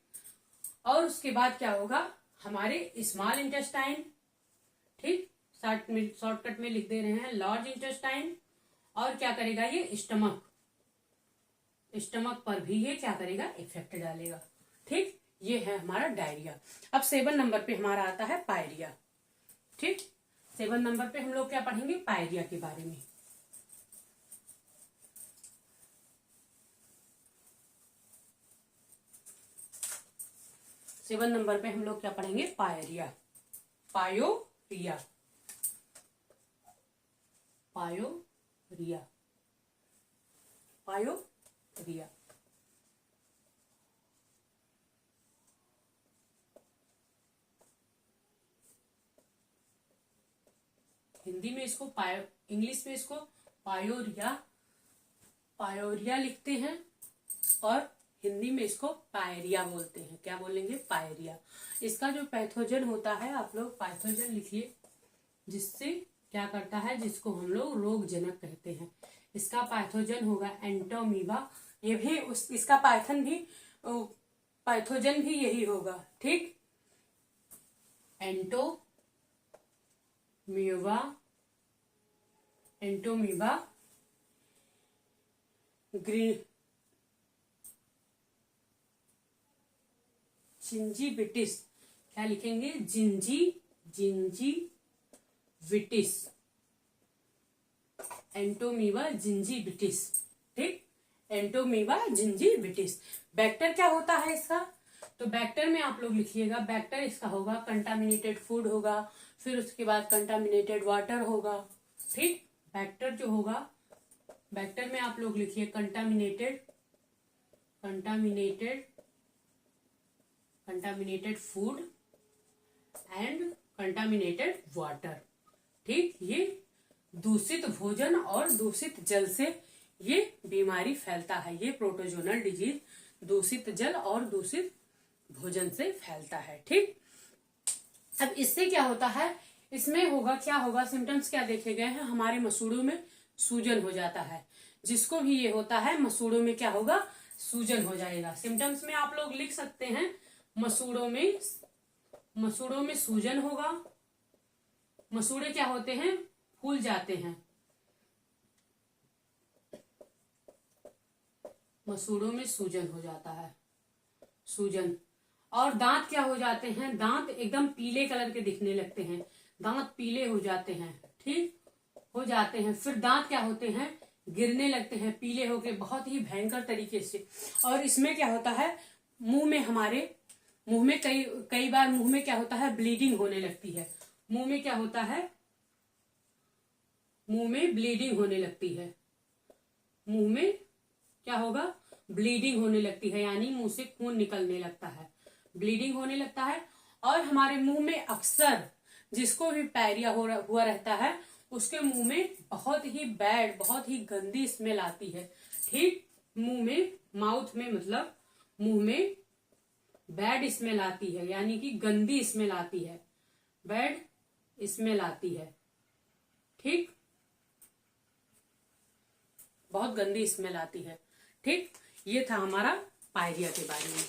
और उसके बाद क्या होगा, हमारे स्मॉल इंटेस्टाइन, ठीक, शॉर्टकट में लिख दे रहे हैं लार्ज इंटेस्टाइन, और क्या करेगा ये, स्टमक पर भी ये क्या करेगा, इफेक्ट डालेगा, ठीक। ये है हमारा डायरिया। अब 7 नंबर पे हमारा आता है पायरिया। ठीक। 7 नंबर पे हम लोग क्या पढ़ेंगे, पायरिया के बारे में। सेवन नंबर पे हम लोग क्या पढ़ेंगे, pyorrhoea, pyorrhoea, pyorrhoea, pyorrhoea. Hindi में इसको इंग्लिश में इसको पायोरिया, पायोरिया लिखते हैं, और हिंदी में इसको पायरिया बोलते हैं। क्या बोलेंगे, पायरिया। इसका जो पैथोजन होता है, आप लोग पैथोजन लिखिए, जिससे क्या करता है, जिसको हम लोग रोगजनक कहते हैं। इसका पैथोजन होगा एंटोमीबा। ये भी इसका पैथोजन भी यही होगा, ठीक। एंटोमीबा जिंजीविटिस। क्या लिखेंगे, जिंजीविटिस, एंटोमीबा जिंजीविटिस, ठीक। एंटोमीबा जिंजीविटिस। बैक्टर क्या होता है इसका, तो बैक्टर में आप लोग लिखिएगा, बैक्टर इसका होगा कंटामिनेटेड फूड होगा, फिर उसके बाद कंटामिनेटेड वाटर होगा, ठीक। बैक्टर जो होगा, बैक्टर में आप लोग लिखिए contaminated food and contaminated water, ठीक। ये दूषित भोजन और दूषित जल से ये बीमारी फैलता है। ये प्रोटोजोनल डिजीज दूषित जल और दूषित भोजन से फैलता है, ठीक। अब इससे क्या होता है, इसमें होगा क्या होगा, सिम्टम्स क्या देखे गए हैं, हमारे मसूड़ों में सूजन हो जाता है। जिसको भी ये होता है, मसूड़ों में क्या होगा, सूजन हो जाएगा। सिम्टम्स में आप लोग लिख सकते हैं, मसूड़ों में सूजन होगा। मसूड़े क्या होते हैं, फूल जाते हैं। मसूड़ों में सूजन हो जाता है, सूजन। और दांत क्या हो जाते हैं, दांत एकदम पीले कलर के दिखने लगते हैं, दांत पीले हो जाते हैं, ठीक हो जाते हैं। फिर दांत क्या होते हैं, गिरने लगते हैं पीले होके, बहुत ही भयंकर तरीके से। और इसमें क्या होता है, मुंह में कई बार मुंह में क्या होता है, ब्लीडिंग होने लगती है। मुंह में क्या होता है, मुंह में ब्लीडिंग होने लगती है। मुंह में क्या होगा, ब्लीडिंग होने लगती है, यानी मुंह से खून निकलने लगता है, ब्लीडिंग होने लगता है। और हमारे मुंह में अक्सर जिसको भी पायरिया हुआ रहता है, उसके मुंह में बहुत ही बैड, बहुत ही गंदी स्मेल आती है, ठीक। मुंह में, माउथ में मतलब मुंह में बैड स्मेल आती है, यानी कि गंदी स्मेल आती है, बैड स्मेल आती है, ठीक। बहुत गंदी स्मेल आती है, ठीक। ये था हमारा पायरिया के बारे में।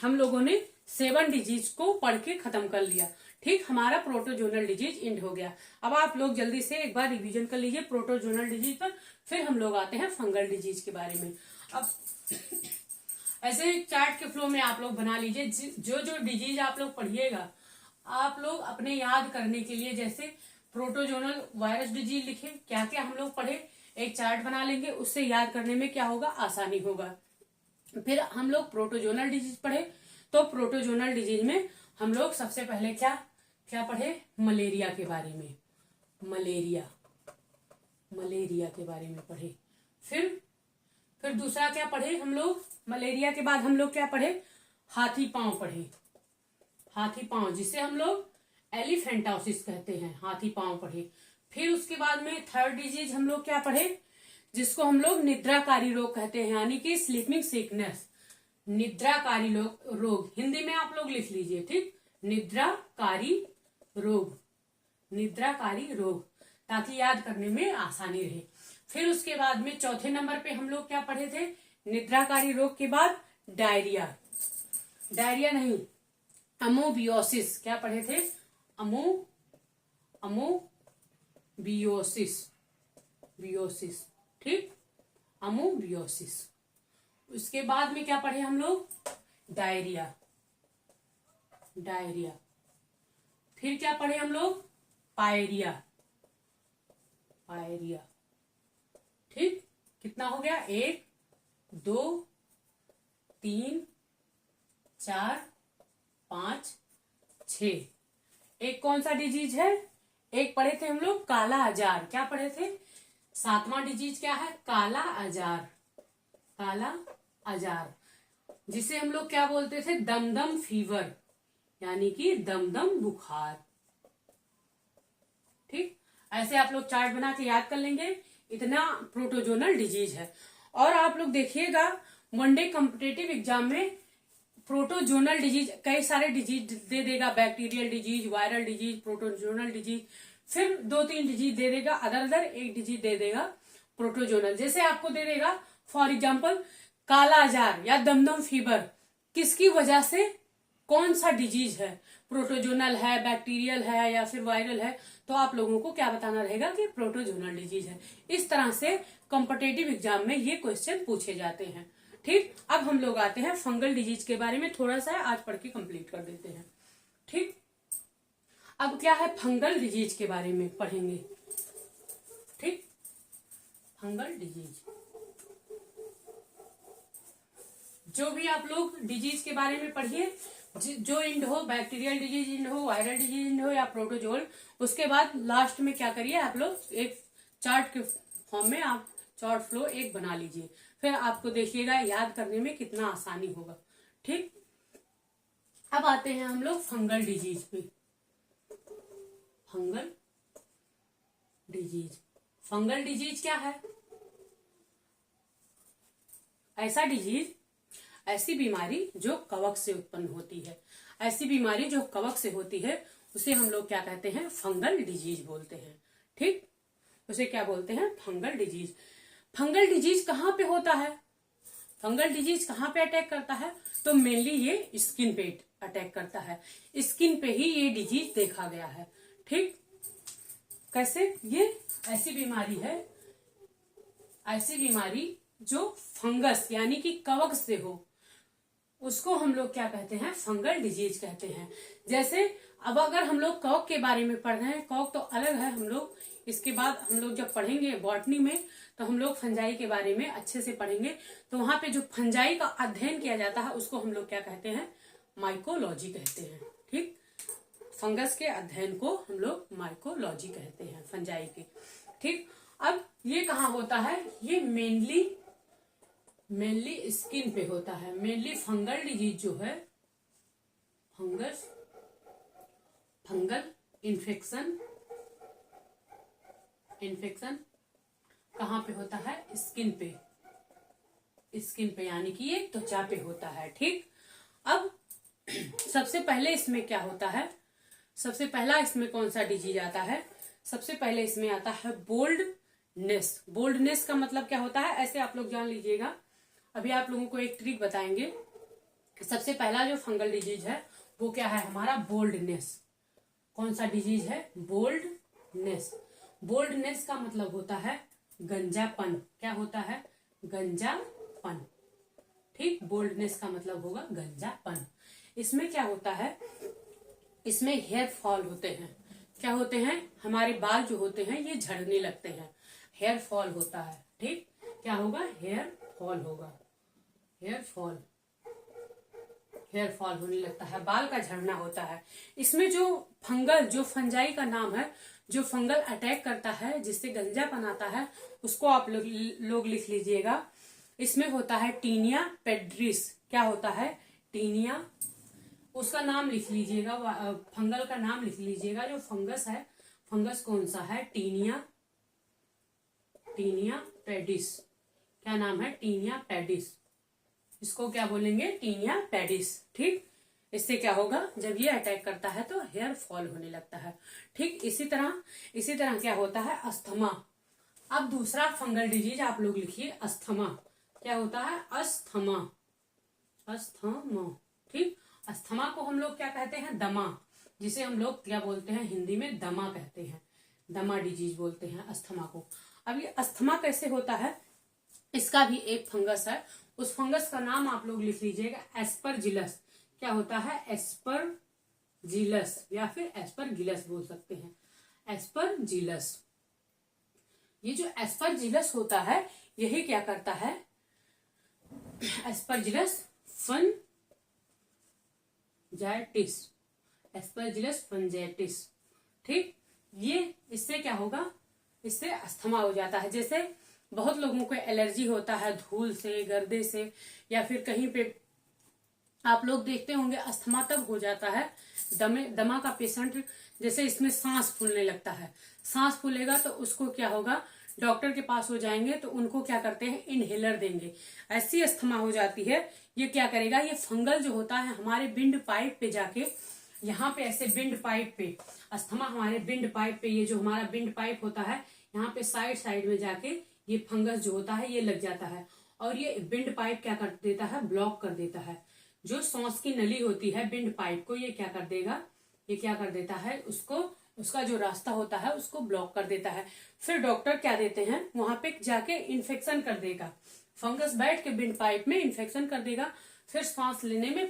हम लोगों ने 7 डिजीज को पढ़ के खत्म कर लिया, ठीक। हमारा प्रोटोजोनल डिजीज एंड हो गया। अब आप लोग जल्दी से एक बार रिवीजन कर लीजिए प्रोटोजोनल डिजीज पर, फिर हम लोग आते हैं फंगल डिजीज के बारे में। अब ऐसे चार्ट के फ्लो में आप लोग बना लीजिए, जो जो डिजीज आप लोग पढ़िएगा, आप लोग अपने याद करने के लिए, जैसे प्रोटोजोनल वायरस डिजीज लिखे, क्या क्या हम लोग पढ़े, एक चार्ट बना लेंगे, उससे याद करने में क्या होगा, आसानी होगा। फिर हम लोग प्रोटोजोनल डिजीज पढ़े, तो प्रोटोजोनल डिजीज में हम लोग सबसे पहले क्या पढ़े, मलेरिया के बारे में, मलेरिया के बारे में पढ़े। फिर दूसरा क्या पढ़े हम लोग, मलेरिया के बाद हम लोग क्या पढ़े, हाथी पांव पढ़े, हाथी पांव, जिसे हम लोग एलिफेंटासिस कहते हैं, हाथी पांव पढ़े। फिर उसके बाद में थर्ड डिजीज हम लोग क्या पढ़े, जिसको हम लोग निद्राकारी रोग कहते हैं, यानी कि स्लीपिंग सिकनेस, निद्राकारी रोग। हिंदी में आप लोग लिख लीजिए, ठीक, निद्राकारी रोग, ताकि याद करने में आसानी रहे। फिर उसके बाद में चौथे नंबर पे हम लोग क्या पढ़े थे, निद्राकारी रोग के बाद डायरिया नहीं, अमोबियोसिस। क्या पढ़े थे, अमोबियोसिस, ठीक, अमोबियोसिस। उसके बाद में क्या पढ़े हम लोग, डायरिया। फिर क्या पढ़े हम लोग, पायरिया, पायरिया। ठीक, कितना हो गया, 1 2 3 4 5 6। एक कौन सा डिजीज है, एक पढ़े थे हम लोग काला आजार, क्या पढ़े थे, 7वां डिजीज क्या है, काला आजार, काला आजार, जिसे हम लोग क्या बोलते थे, दमदम फीवर, यानी कि दमदम बुखार। ठीक, ऐसे आप लोग चार्ट बना के याद कर लेंगे, इतना प्रोटोजोनल डिजीज है। और आप लोग देखिएगा वनडे कॉम्पिटेटिव एग्जाम में प्रोटोजोनल डिजीज कई सारे डिजीज दे देगा, bacterial disease, viral disease, प्रोटोजोनल disease, फिर 2-3 डिजीज दे देगा, अदर एक डिजीज दे देगा प्रोटोजोनल। जैसे आपको दे देगा फॉर एग्जाम्पल काला आजार या दमदम फीवर, किसकी वजह से, कौन सा डिजीज है, प्रोटोजोनल है, बैक्टीरियल है या फिर वायरल है, तो आप लोगों को क्या बताना रहेगा कि प्रोटोजोनल डिजीज है। इस तरह से कॉम्पिटेटिव एग्जाम में ये क्वेश्चन पूछे जाते हैं। ठीक, अब हम लोग आते हैं फंगल डिजीज के बारे में, थोड़ा सा आज पढ़ के कंप्लीट कर देते हैं। ठीक, अब क्या है, फंगल डिजीज के बारे में पढ़ेंगे। ठीक, फंगल डिजीज, जो भी आप लोग डिजीज के बारे में पढ़िए, जो इंड हो, बैक्टीरियल डिजीज इंड हो, वायरल डिजीज इंड हो या प्रोटोजोल, उसके बाद लास्ट में क्या करिए आप लोग, एक चार्ट के फॉर्म में आप चार्ट फ्लो एक बना लीजिए, फिर आपको देखिएगा याद करने में कितना आसानी होगा। ठीक, अब आते हैं हम लोग फंगल डिजीज पे। फंगल डिजीज, फंगल डिजीज क्या है, ऐसा डिजीज, ऐसी बीमारी जो कवक से उत्पन्न होती है, ऐसी बीमारी जो कवक से होती है उसे हम लोग क्या कहते हैं, फंगल डिजीज बोलते हैं। ठीक, उसे क्या बोलते हैं, फंगल डिजीज। फंगल डिजीज कहाँ पे होता है, फंगल डिजीज कहाँ पे अटैक करता है, तो मेनली ये स्किन पे अटैक करता है, स्किन पे ही ये डिजीज देखा गया है। ठीक, कैसे, ये ऐसी बीमारी है, ऐसी बीमारी जो फंगस यानी कि कवक से हो, उसको हम लोग क्या कहते हैं, फंगल डिजीज कहते हैं। जैसे अब अगर हम लोग कवक के बारे में पढ़ रहे हैं, कवक तो अलग है, हम लोग इसके बाद हम लोग जब पढ़ेंगे बॉटनी में तो हम लोग फंजाई के बारे में अच्छे से पढ़ेंगे, तो वहां पे जो फंजाई का अध्ययन किया जाता है उसको हम लोग क्या कहते हैं, माइकोलॉजी कहते हैं। ठीक, फंगस के अध्ययन को हम लोग माइकोलॉजी कहते हैं, फंजाई के। ठीक, अब ये कहाँ होता है, ये मेनली स्किन पे होता है। मेनली फंगल डिजीज जो है, फंगल इन्फेक्शन कहाँ पे होता है, स्किन पे, यानी कि ये त्वचा पे होता है। ठीक, अब सबसे पहले इसमें क्या होता है, सबसे पहला इसमें कौन सा डिजीज आता है, सबसे पहले इसमें आता है बोल्डनेस। बोल्डनेस का मतलब क्या होता है, ऐसे आप लोग जान लीजिएगा। अभी आप लोगों को एक ट्रिक बताएंगे। सबसे पहला जो फंगल डिजीज है वो क्या है हमारा, बोल्डनेस। कौन सा डिजीज है, बोल्डनेस। बोल्डनेस का मतलब होता है गंजापन। क्या होता है, गंजापन। ठीक, बोल्डनेस का मतलब होगा गंजापन। इसमें क्या होता है, इसमें हेयर फॉल होते हैं। क्या होते हैं, हमारे बाल जो होते हैं ये झड़ने लगते हैं, हेयर फॉल होता है। ठीक, क्या होगा, हेयर फॉल होगा, हेयर फॉल होने लगता है, बाल का झड़ना होता है। इसमें जो फंजाई का नाम है, जो फंगल अटैक करता है जिससे गंजापन आता है, उसको आप लोग लिख लीजिएगा। इसमें होता है टीनिया पेड्रिस। क्या होता है, टीनिया, उसका नाम लिख लीजिएगा, फंगल का नाम लिख लीजिएगा। जो फंगस है, फंगस कौन सा है, टीनिया पेडिस। क्या नाम है, टीनिया पेडिस। इसको क्या बोलेंगे, टीनिया पेडिस। ठीक, इससे क्या होगा, जब ये अटैक करता है तो हेयर फॉल होने लगता है। ठीक, इसी तरह क्या होता है, अस्थमा। अब दूसरा फंगल डिजीज आप लोग लिखिए, अस्थमा। क्या होता है, अस्थमा। ठीक, अस्थमा को हम लोग क्या कहते हैं, दमा, जिसे हम लोग क्या बोलते हैं, हिंदी में दमा कहते हैं, दमा डिजीज बोलते हैं अस्थमा को। अब ये अस्थमा कैसे होता है, इसका भी एक फंगस है, उस फंगस का नाम आप लोग लिख लीजिएगा, एस्परजिलस। क्या होता है, एस्परजिलस या फिर एस्परगिलस बोल सकते हैं, एस्परजिलस। ये जो एस्परजिलस होता है यही क्या करता है, एस्परजिलस फंजाइटिस, एस्परजिलस फंजाइटिस। ठीक, ये इससे क्या होगा, इससे अस्थमा हो जाता है। जैसे बहुत लोगों को एलर्जी होता है धूल से, गर्दे से, या फिर कहीं पे आप लोग देखते होंगे अस्थमा तब हो जाता है, दमा का पेशेंट, जैसे इसमें सांस फूलने लगता है, सांस फूलेगा तो उसको क्या होगा, डॉक्टर के पास हो जाएंगे तो उनको क्या करते हैं, इनहेलर देंगे। ऐसी अस्थमा हो जाती है, ये क्या करेगा, ये फंगल जो होता है हमारे विंड पाइप पे जाके, यहाँ पे ऐसे विंड पाइप पे, अस्थमा हमारे विंड पाइप पे, ये जो हमारा विंड पाइप होता है यहाँ पे साइड साइड में जाके ये फंगस जो होता है ये लग जाता है, और ये विंड पाइप क्या कर देता है, ब्लॉक कर देता है। जो सांस की नली होती है विंड पाइप को ये क्या कर देगा, ये क्या कर देता है, उसको, उसका जो रास्ता होता है उसको ब्लॉक कर देता है। फिर डॉक्टर क्या देते हैं, वहां पे जाके इन्फेक्शन कर देगा, फंगस बैठ के विंड पाइप में इन्फेक्शन कर देगा, फिर सांस लेने में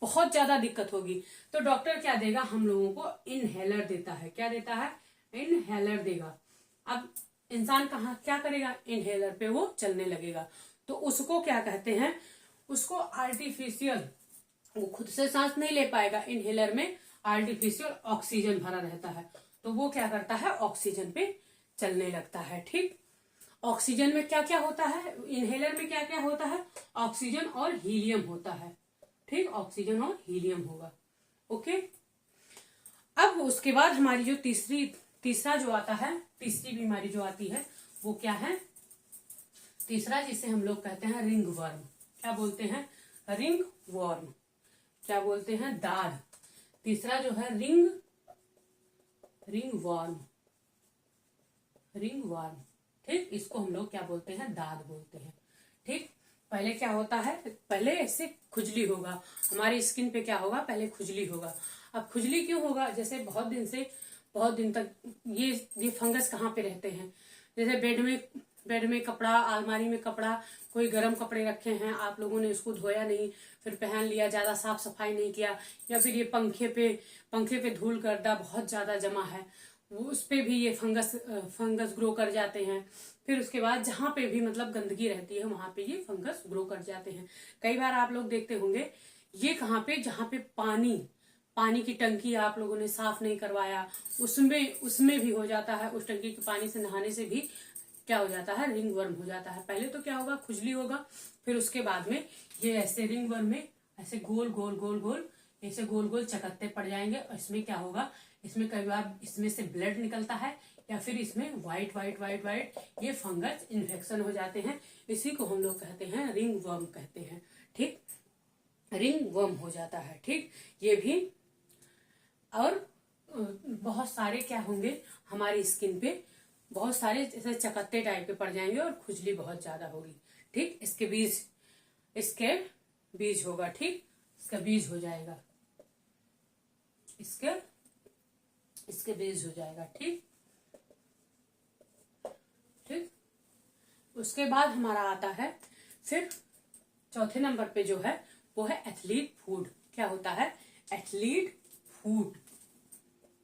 बहुत ज्यादा दिक्कत होगी। तो डॉक्टर क्या देगा, हम लोगों को इनहेलर देता है। क्या देता है, इनहेलर देगा। अब इंसान कहाँ क्या करेगा, इनहेलर पे वो चलने लगेगा। तो उसको क्या कहते हैं, उसको आर्टिफिशियल, वो खुद से सांस नहीं ले पाएगा, इनहेलर में आर्टिफिशियल ऑक्सीजन भरा रहता है, तो वो क्या करता है, ऑक्सीजन पे चलने लगता है। ठीक, ऑक्सीजन में क्या क्या होता है, इनहेलर में क्या क्या होता है, ऑक्सीजन और हीलियम होता है। ठीक, ऑक्सीजन और हीलियम होगा। ओके, अब उसके बाद हमारी जो तीसरा जो आता है, तीसरी बीमारी जो आती है वो क्या है, तीसरा जिसे हम लोग कहते हैं रिंग वर्म। क्या बोलते हैं, रिंग वर्म, क्या बोलते हैं, दाद। तीसरा जो है रिंग वर्म, रिंग वर्म। ठीक, इसको हम लोग क्या बोलते हैं, दाद बोलते हैं। ठीक, पहले क्या होता है, पहले ऐसे खुजली होगा, हमारी स्किन पे क्या होगा, पहले खुजली होगा। अब खुजली क्यों होगा, जैसे बहुत दिन तक ये फंगस कहाँ पे रहते हैं, जैसे बेड में कपड़ा, अलमारी में कपड़ा, कोई गर्म कपड़े रखे हैं, आप लोगों ने उसको धोया नहीं, फिर पहन लिया, ज्यादा साफ सफाई नहीं किया, या फिर ये पंखे पे धूल गर्दा बहुत ज्यादा जमा है, वो उस पे भी ये फंगस ग्रो कर जाते हैं। फिर उसके बाद जहाँ पे भी मतलब गंदगी रहती है वहां पे ये फंगस ग्रो कर जाते हैं। कई बार आप लोग देखते होंगे ये कहाँ पे, जहाँ पे पानी की टंकी आप लोगों ने साफ नहीं करवाया, उसमें भी हो जाता है, उस टंकी के पानी से नहाने से भी क्या हो जाता है, रिंग वर्म हो जाता है। पहले तो क्या होगा, खुजली होगा, फिर उसके बाद में ये ऐसे रिंग वर्म में ऐसे गोल गोल ऐसे गोल गोल चकत्ते पड़ जाएंगे, और इसमें क्या होगा, इसमें कई बार इसमें से ब्लड निकलता है, या फिर इसमें वाइट ये फंगस इन्फेक्शन हो जाते हैं। इसी को हम लोग कहते हैं रिंग वर्म कहते हैं। ठीक, रिंग वर्म हो जाता है। ठीक, ये भी, और बहुत सारे क्या होंगे, हमारी स्किन पे बहुत सारे जैसे चकत्ते टाइप के पड़ जाएंगे और खुजली बहुत ज्यादा होगी। ठीक, इसके बीज होगा। ठीक, इसका बीज हो जाएगा, इसके बीज हो जाएगा। ठीक, उसके बाद हमारा आता है फिर चौथे नंबर पे जो है वो है एथलीट फूड। क्या होता है, एथलीट फूड।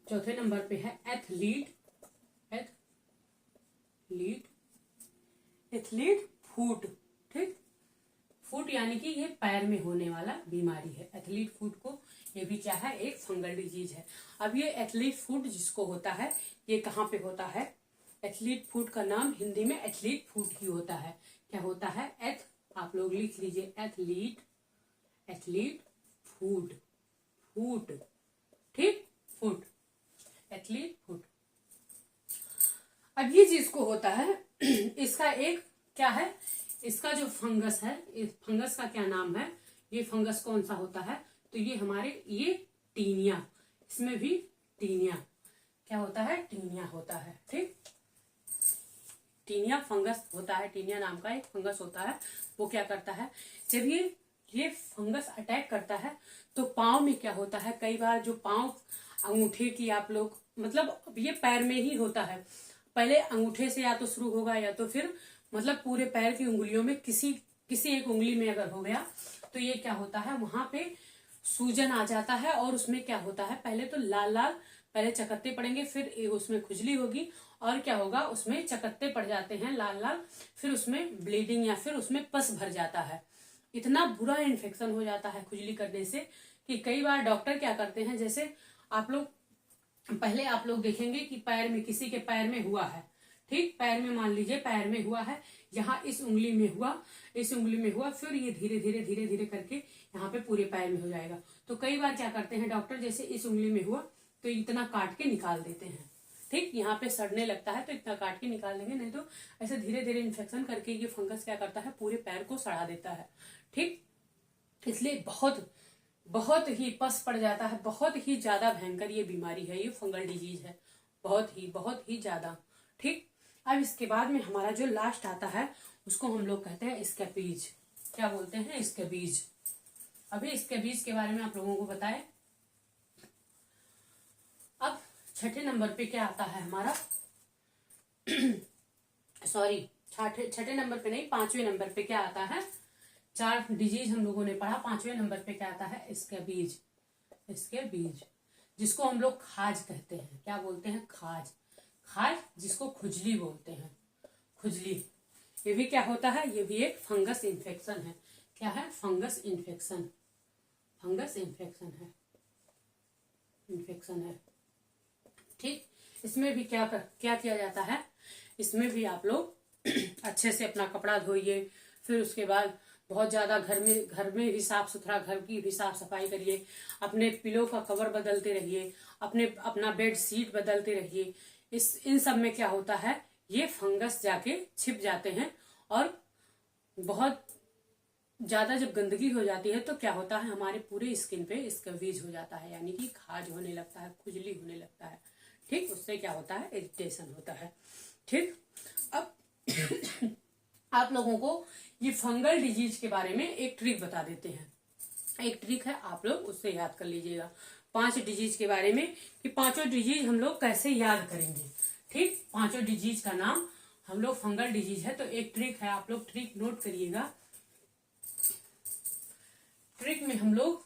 चौथे नंबर पे है एथलीट फूड। ठीक, फुट यानी कि ये पैर में होने वाला बीमारी है। एथलीट फुट को ये भी क्या है, एक फंगल डिजीज है। अब ये एथलीट फुट जिसको होता है ये कहाँ पे होता है, एथलीट फुट का नाम हिंदी में एथलीट फुट ही होता है। क्या होता है, आप लोग लिख लीजिए, एथलीट फुट। ठीक, फुट, एथलीट फुट। अब ये जिसको होता है इसका एक क्या है, इसका जो फंगस है, इस फंगस का क्या नाम है, ये फंगस कौन सा होता है, तो ये हमारे ये टीनिया, इसमें भी टीनिया क्या होता है, टीनिया होता है। ठीक, टीनिया फंगस होता है, टीनिया नाम का एक फंगस होता है। वो क्या करता है, जब ये फंगस अटैक करता है तो पाँव में क्या होता है, कई बार जो पाँव अंगूठे की आप लोग मतलब ये पैर में ही होता है, पहले अंगूठे से या तो शुरू होगा या तो फिर मतलब पूरे पैर की उंगलियों में किसी एक उंगली में अगर हो गया तो ये क्या होता है, वहां पे सूजन आ जाता है और उसमें क्या होता है, पहले तो लाल लाल पहले चकत्ते पड़ेंगे, फिर उसमें खुजली होगी और क्या होगा, उसमें चकत्ते पड़ जाते हैं लाल लाल, फिर उसमें ब्लीडिंग या फिर उसमें पस भर जाता है। इतना बुरा इन्फेक्शन हो जाता है खुजली करने से कि कई बार डॉक्टर क्या करते हैं, जैसे आप लोग देखेंगे कि पैर में, किसी के पैर में हुआ है, ठीक, पैर में मान लीजिए पैर में हुआ है, यहाँ इस उंगली में हुआ, इस उंगली में हुआ, फिर ये धीरे धीरे धीरे धीरे करके यहाँ पे पूरे पैर में हो जाएगा। तो कई बार क्या करते हैं डॉक्टर, जैसे इस उंगली में हुआ तो इतना काट के निकाल देते हैं, ठीक, यहाँ पे सड़ने लगता है तो इतना काट के निकाल देंगे, नहीं तो ऐसे धीरे धीरे इन्फेक्शन करके ये फंगस क्या करता है, पूरे पैर को सड़ा देता है, ठीक। इसलिए बहुत बहुत ही पस पड़ जाता है, बहुत ही ज्यादा भयंकर ये बीमारी है, ये फंगल डिजीज है, बहुत ही ज्यादा, ठीक। अब इसके बाद में हमारा जो लास्ट आता है उसको हम लोग कहते हैं स्कैबीज। क्या बोलते हैं, स्कैबीज। अभी स्कैबीज के बारे में आप लोगों को बताएं। अब छठे नंबर पे क्या आता है हमारा सॉरी, छठे नंबर पे नहीं, 5वें नंबर पे क्या आता है, 4 डिजीज हम लोगों ने पढ़ा, 5वें नंबर पे क्या आता है, स्कैबीज। स्कैबीज जिसको हम लोग खाज कहते हैं, क्या बोलते हैं, खाज। खाज जिसको खुजली बोलते हैं, खुजली। ये भी क्या होता है, ये भी एक फंगस इन्फेक्शन है। क्या है, फंगस इन्फेक्शन, फंगस इन्फेक्शन है, ठीक। इसमें भी क्या किया जाता है, इसमें भी आप लोग अच्छे से अपना कपड़ा धोइए, फिर उसके बाद बहुत ज्यादा घर में भी साफ सुथरा, घर की भी साफ सफाई करिए, अपने पिलो का कवर बदलते रहिए, अपना बेड शीट बदलते रहिए। इन सब में क्या होता है, ये फंगस जाके छिप जाते हैं और बहुत ज्यादा जब गंदगी हो जाती है तो क्या होता है, हमारे पूरे स्किन पे स्कैबीज हो जाता है, यानी कि खाज होने लगता है, खुजली होने लगता है, ठीक। उससे क्या होता है, इरिटेशन होता है, ठीक। अब आप लोगों को ये फंगल डिजीज के बारे में एक ट्रिक बता देते हैं। एक ट्रिक है, आप लोग उससे याद कर लीजिएगा 5 डिजीज के बारे में, कि 5 डिजीज हम लोग कैसे याद करेंगे, ठीक। 5 डिजीज का नाम हम लोग, फंगल डिजीज है तो एक ट्रिक है, आप लोग ट्रिक नोट करिएगा। ट्रिक में हम लोग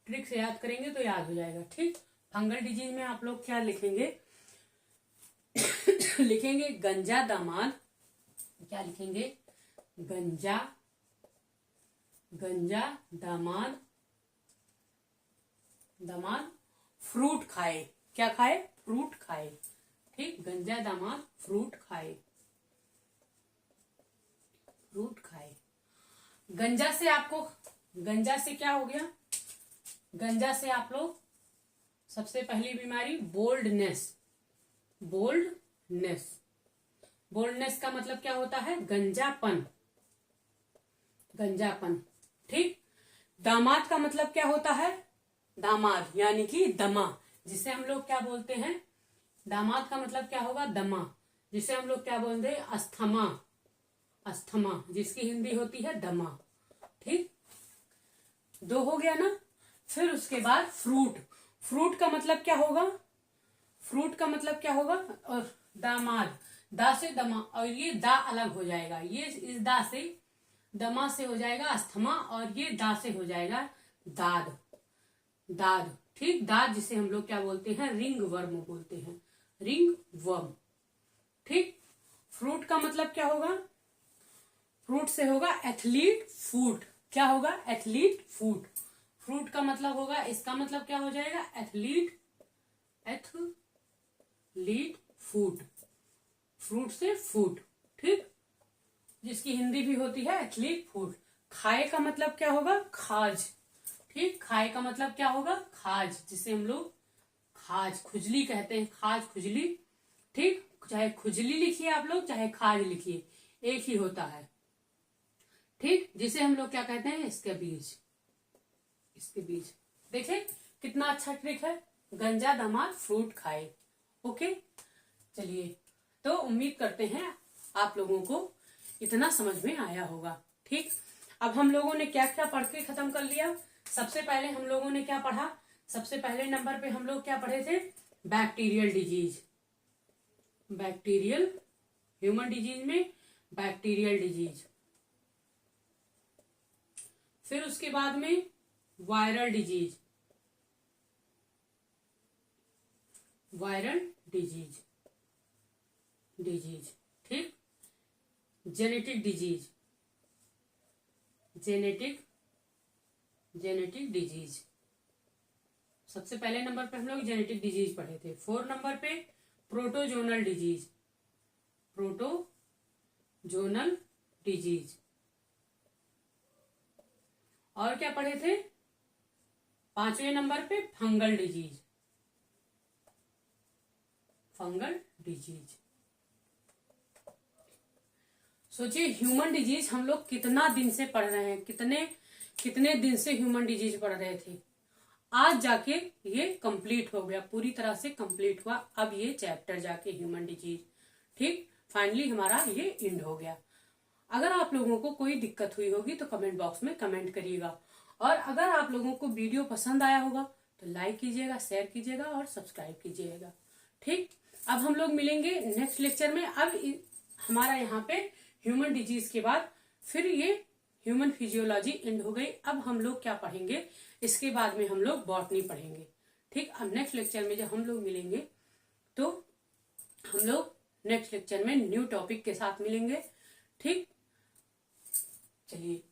ट्रिक से याद करेंगे तो याद हो जाएगा, ठीक। फंगल डिजीज में आप लोग क्या लिखेंगे लिखेंगे गंजा दामाद। क्या लिखेंगे, गंजा दामाद फ्रूट खाए। क्या खाए, फ्रूट खाए, ठीक। गंजा दामाद फ्रूट खाए, फ्रूट खाए। गंजा से क्या हो गया, गंजा से आप लोग सबसे पहली बीमारी बोल्डनेस का मतलब क्या होता है, गंजापन, ठीक। दामाद का मतलब क्या होता है, दामाद यानी कि दमा, जिसे हम लोग क्या बोलते हैं, दामाद का मतलब क्या होगा, दमा, जिसे हम लोग क्या बोलते हैं, अस्थमा, जिसकी हिंदी होती है दमा, ठीक। 2 हो गया ना। फिर उसके बाद फ्रूट का मतलब क्या होगा, और दामाद, दा से दमा, और ये दा अलग हो जाएगा, ये इस दा से, दमा से हो जाएगा अस्थमा, और ये दा से हो जाएगा दाद, ठीक। दाद जिसे हम लोग क्या बोलते हैं, रिंग वर्म बोलते हैं, रिंग वर्म, ठीक। फ्रूट का मतलब क्या होगा, फ्रूट से होगा एथलीट फूट। क्या होगा, एथलीट फूट। फ्रूट का मतलब होगा, इसका मतलब क्या हो जाएगा, एथलीट फूट, फ्रूट से फूट, ठीक, जिसकी हिंदी भी होती है एथलीट फूट। खाए का मतलब क्या होगा, खाज, ठीक। खाए का मतलब क्या होगा, खाज, जिसे हम लोग खाज, खुजली कहते हैं, खाज, खुजली, ठीक। चाहे खुजली लिखिए आप लोग, चाहे खाज लिखिए, एक ही होता है, ठीक। जिसे हम लोग क्या कहते हैं, स्कैबीज। देखें कितना अच्छा ट्रिक है, गंजा दामाद फ्रूट खाए, ओके। चलिए, तो उम्मीद करते हैं आप लोगों को इतना समझ में आया होगा, ठीक। अब हम लोगों ने क्या क्या पढ़ के खत्म कर लिया। सबसे पहले हम लोगों ने क्या पढ़ा, सबसे पहले नंबर पे हम लोग क्या पढ़े थे, बैक्टीरियल डिजीज, ह्यूमन डिजीज में बैक्टीरियल डिजीज। फिर उसके बाद में viral disease, viral disease, disease, ठीक। Genetic disease, genetic, genetic disease. सबसे पहले नंबर पे हम लोग जेनेटिक डिजीज पढ़े थे। 4 नंबर पे प्रोटोजोनल डिजीज, प्रोटोजोनल डिजीज। और क्या पढ़े थे? 5वें नंबर पे फंगल डिजीज, फंगल डिजीज। सोचिए ह्यूमन डिजीज हम लोग कितना दिन से पढ़ रहे हैं, कितने दिन से ह्यूमन डिजीज पढ़ रहे थे। आज जाके ये कंप्लीट हो गया, पूरी तरह से कंप्लीट हुआ। अब ये चैप्टर जाके ह्यूमन डिजीज, ठीक, फाइनली हमारा ये एंड हो गया। अगर आप लोगों को कोई दिक्कत हुई होगी तो कमेंट बॉक्स में कमेंट करिएगा। और अगर आप लोगों को वीडियो पसंद आया होगा तो लाइक कीजिएगा, शेयर कीजिएगा और सब्सक्राइब कीजिएगा, ठीक। अब हम लोग मिलेंगे नेक्स्ट लेक्चर में। अब हमारा यहाँ पे ह्यूमन डिजीज के बाद फिर ये ह्यूमन फिजियोलॉजी एंड हो गई। अब हम लोग क्या पढ़ेंगे, इसके बाद में हम लोग बॉटनी पढ़ेंगे, ठीक। अब नेक्स्ट लेक्चर में जब हम लोग मिलेंगे तो हम लोग नेक्स्ट लेक्चर में न्यू टॉपिक के साथ मिलेंगे, ठीक। चलिए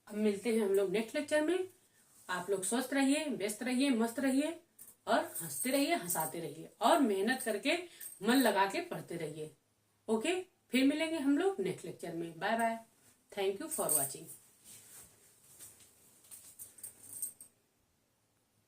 अब मिलते हैं हम लोग नेक्स्ट लेक्चर में। आप लोग स्वस्थ रहिए, व्यस्त रहिए, मस्त रहिए और हंसते रहिए, हंसाते रहिए और मेहनत करके मन लगा के पढ़ते रहिए। ओके, फिर मिलेंगे हम लोग नेक्स्ट लेक्चर में। Bye bye, thank you for watching.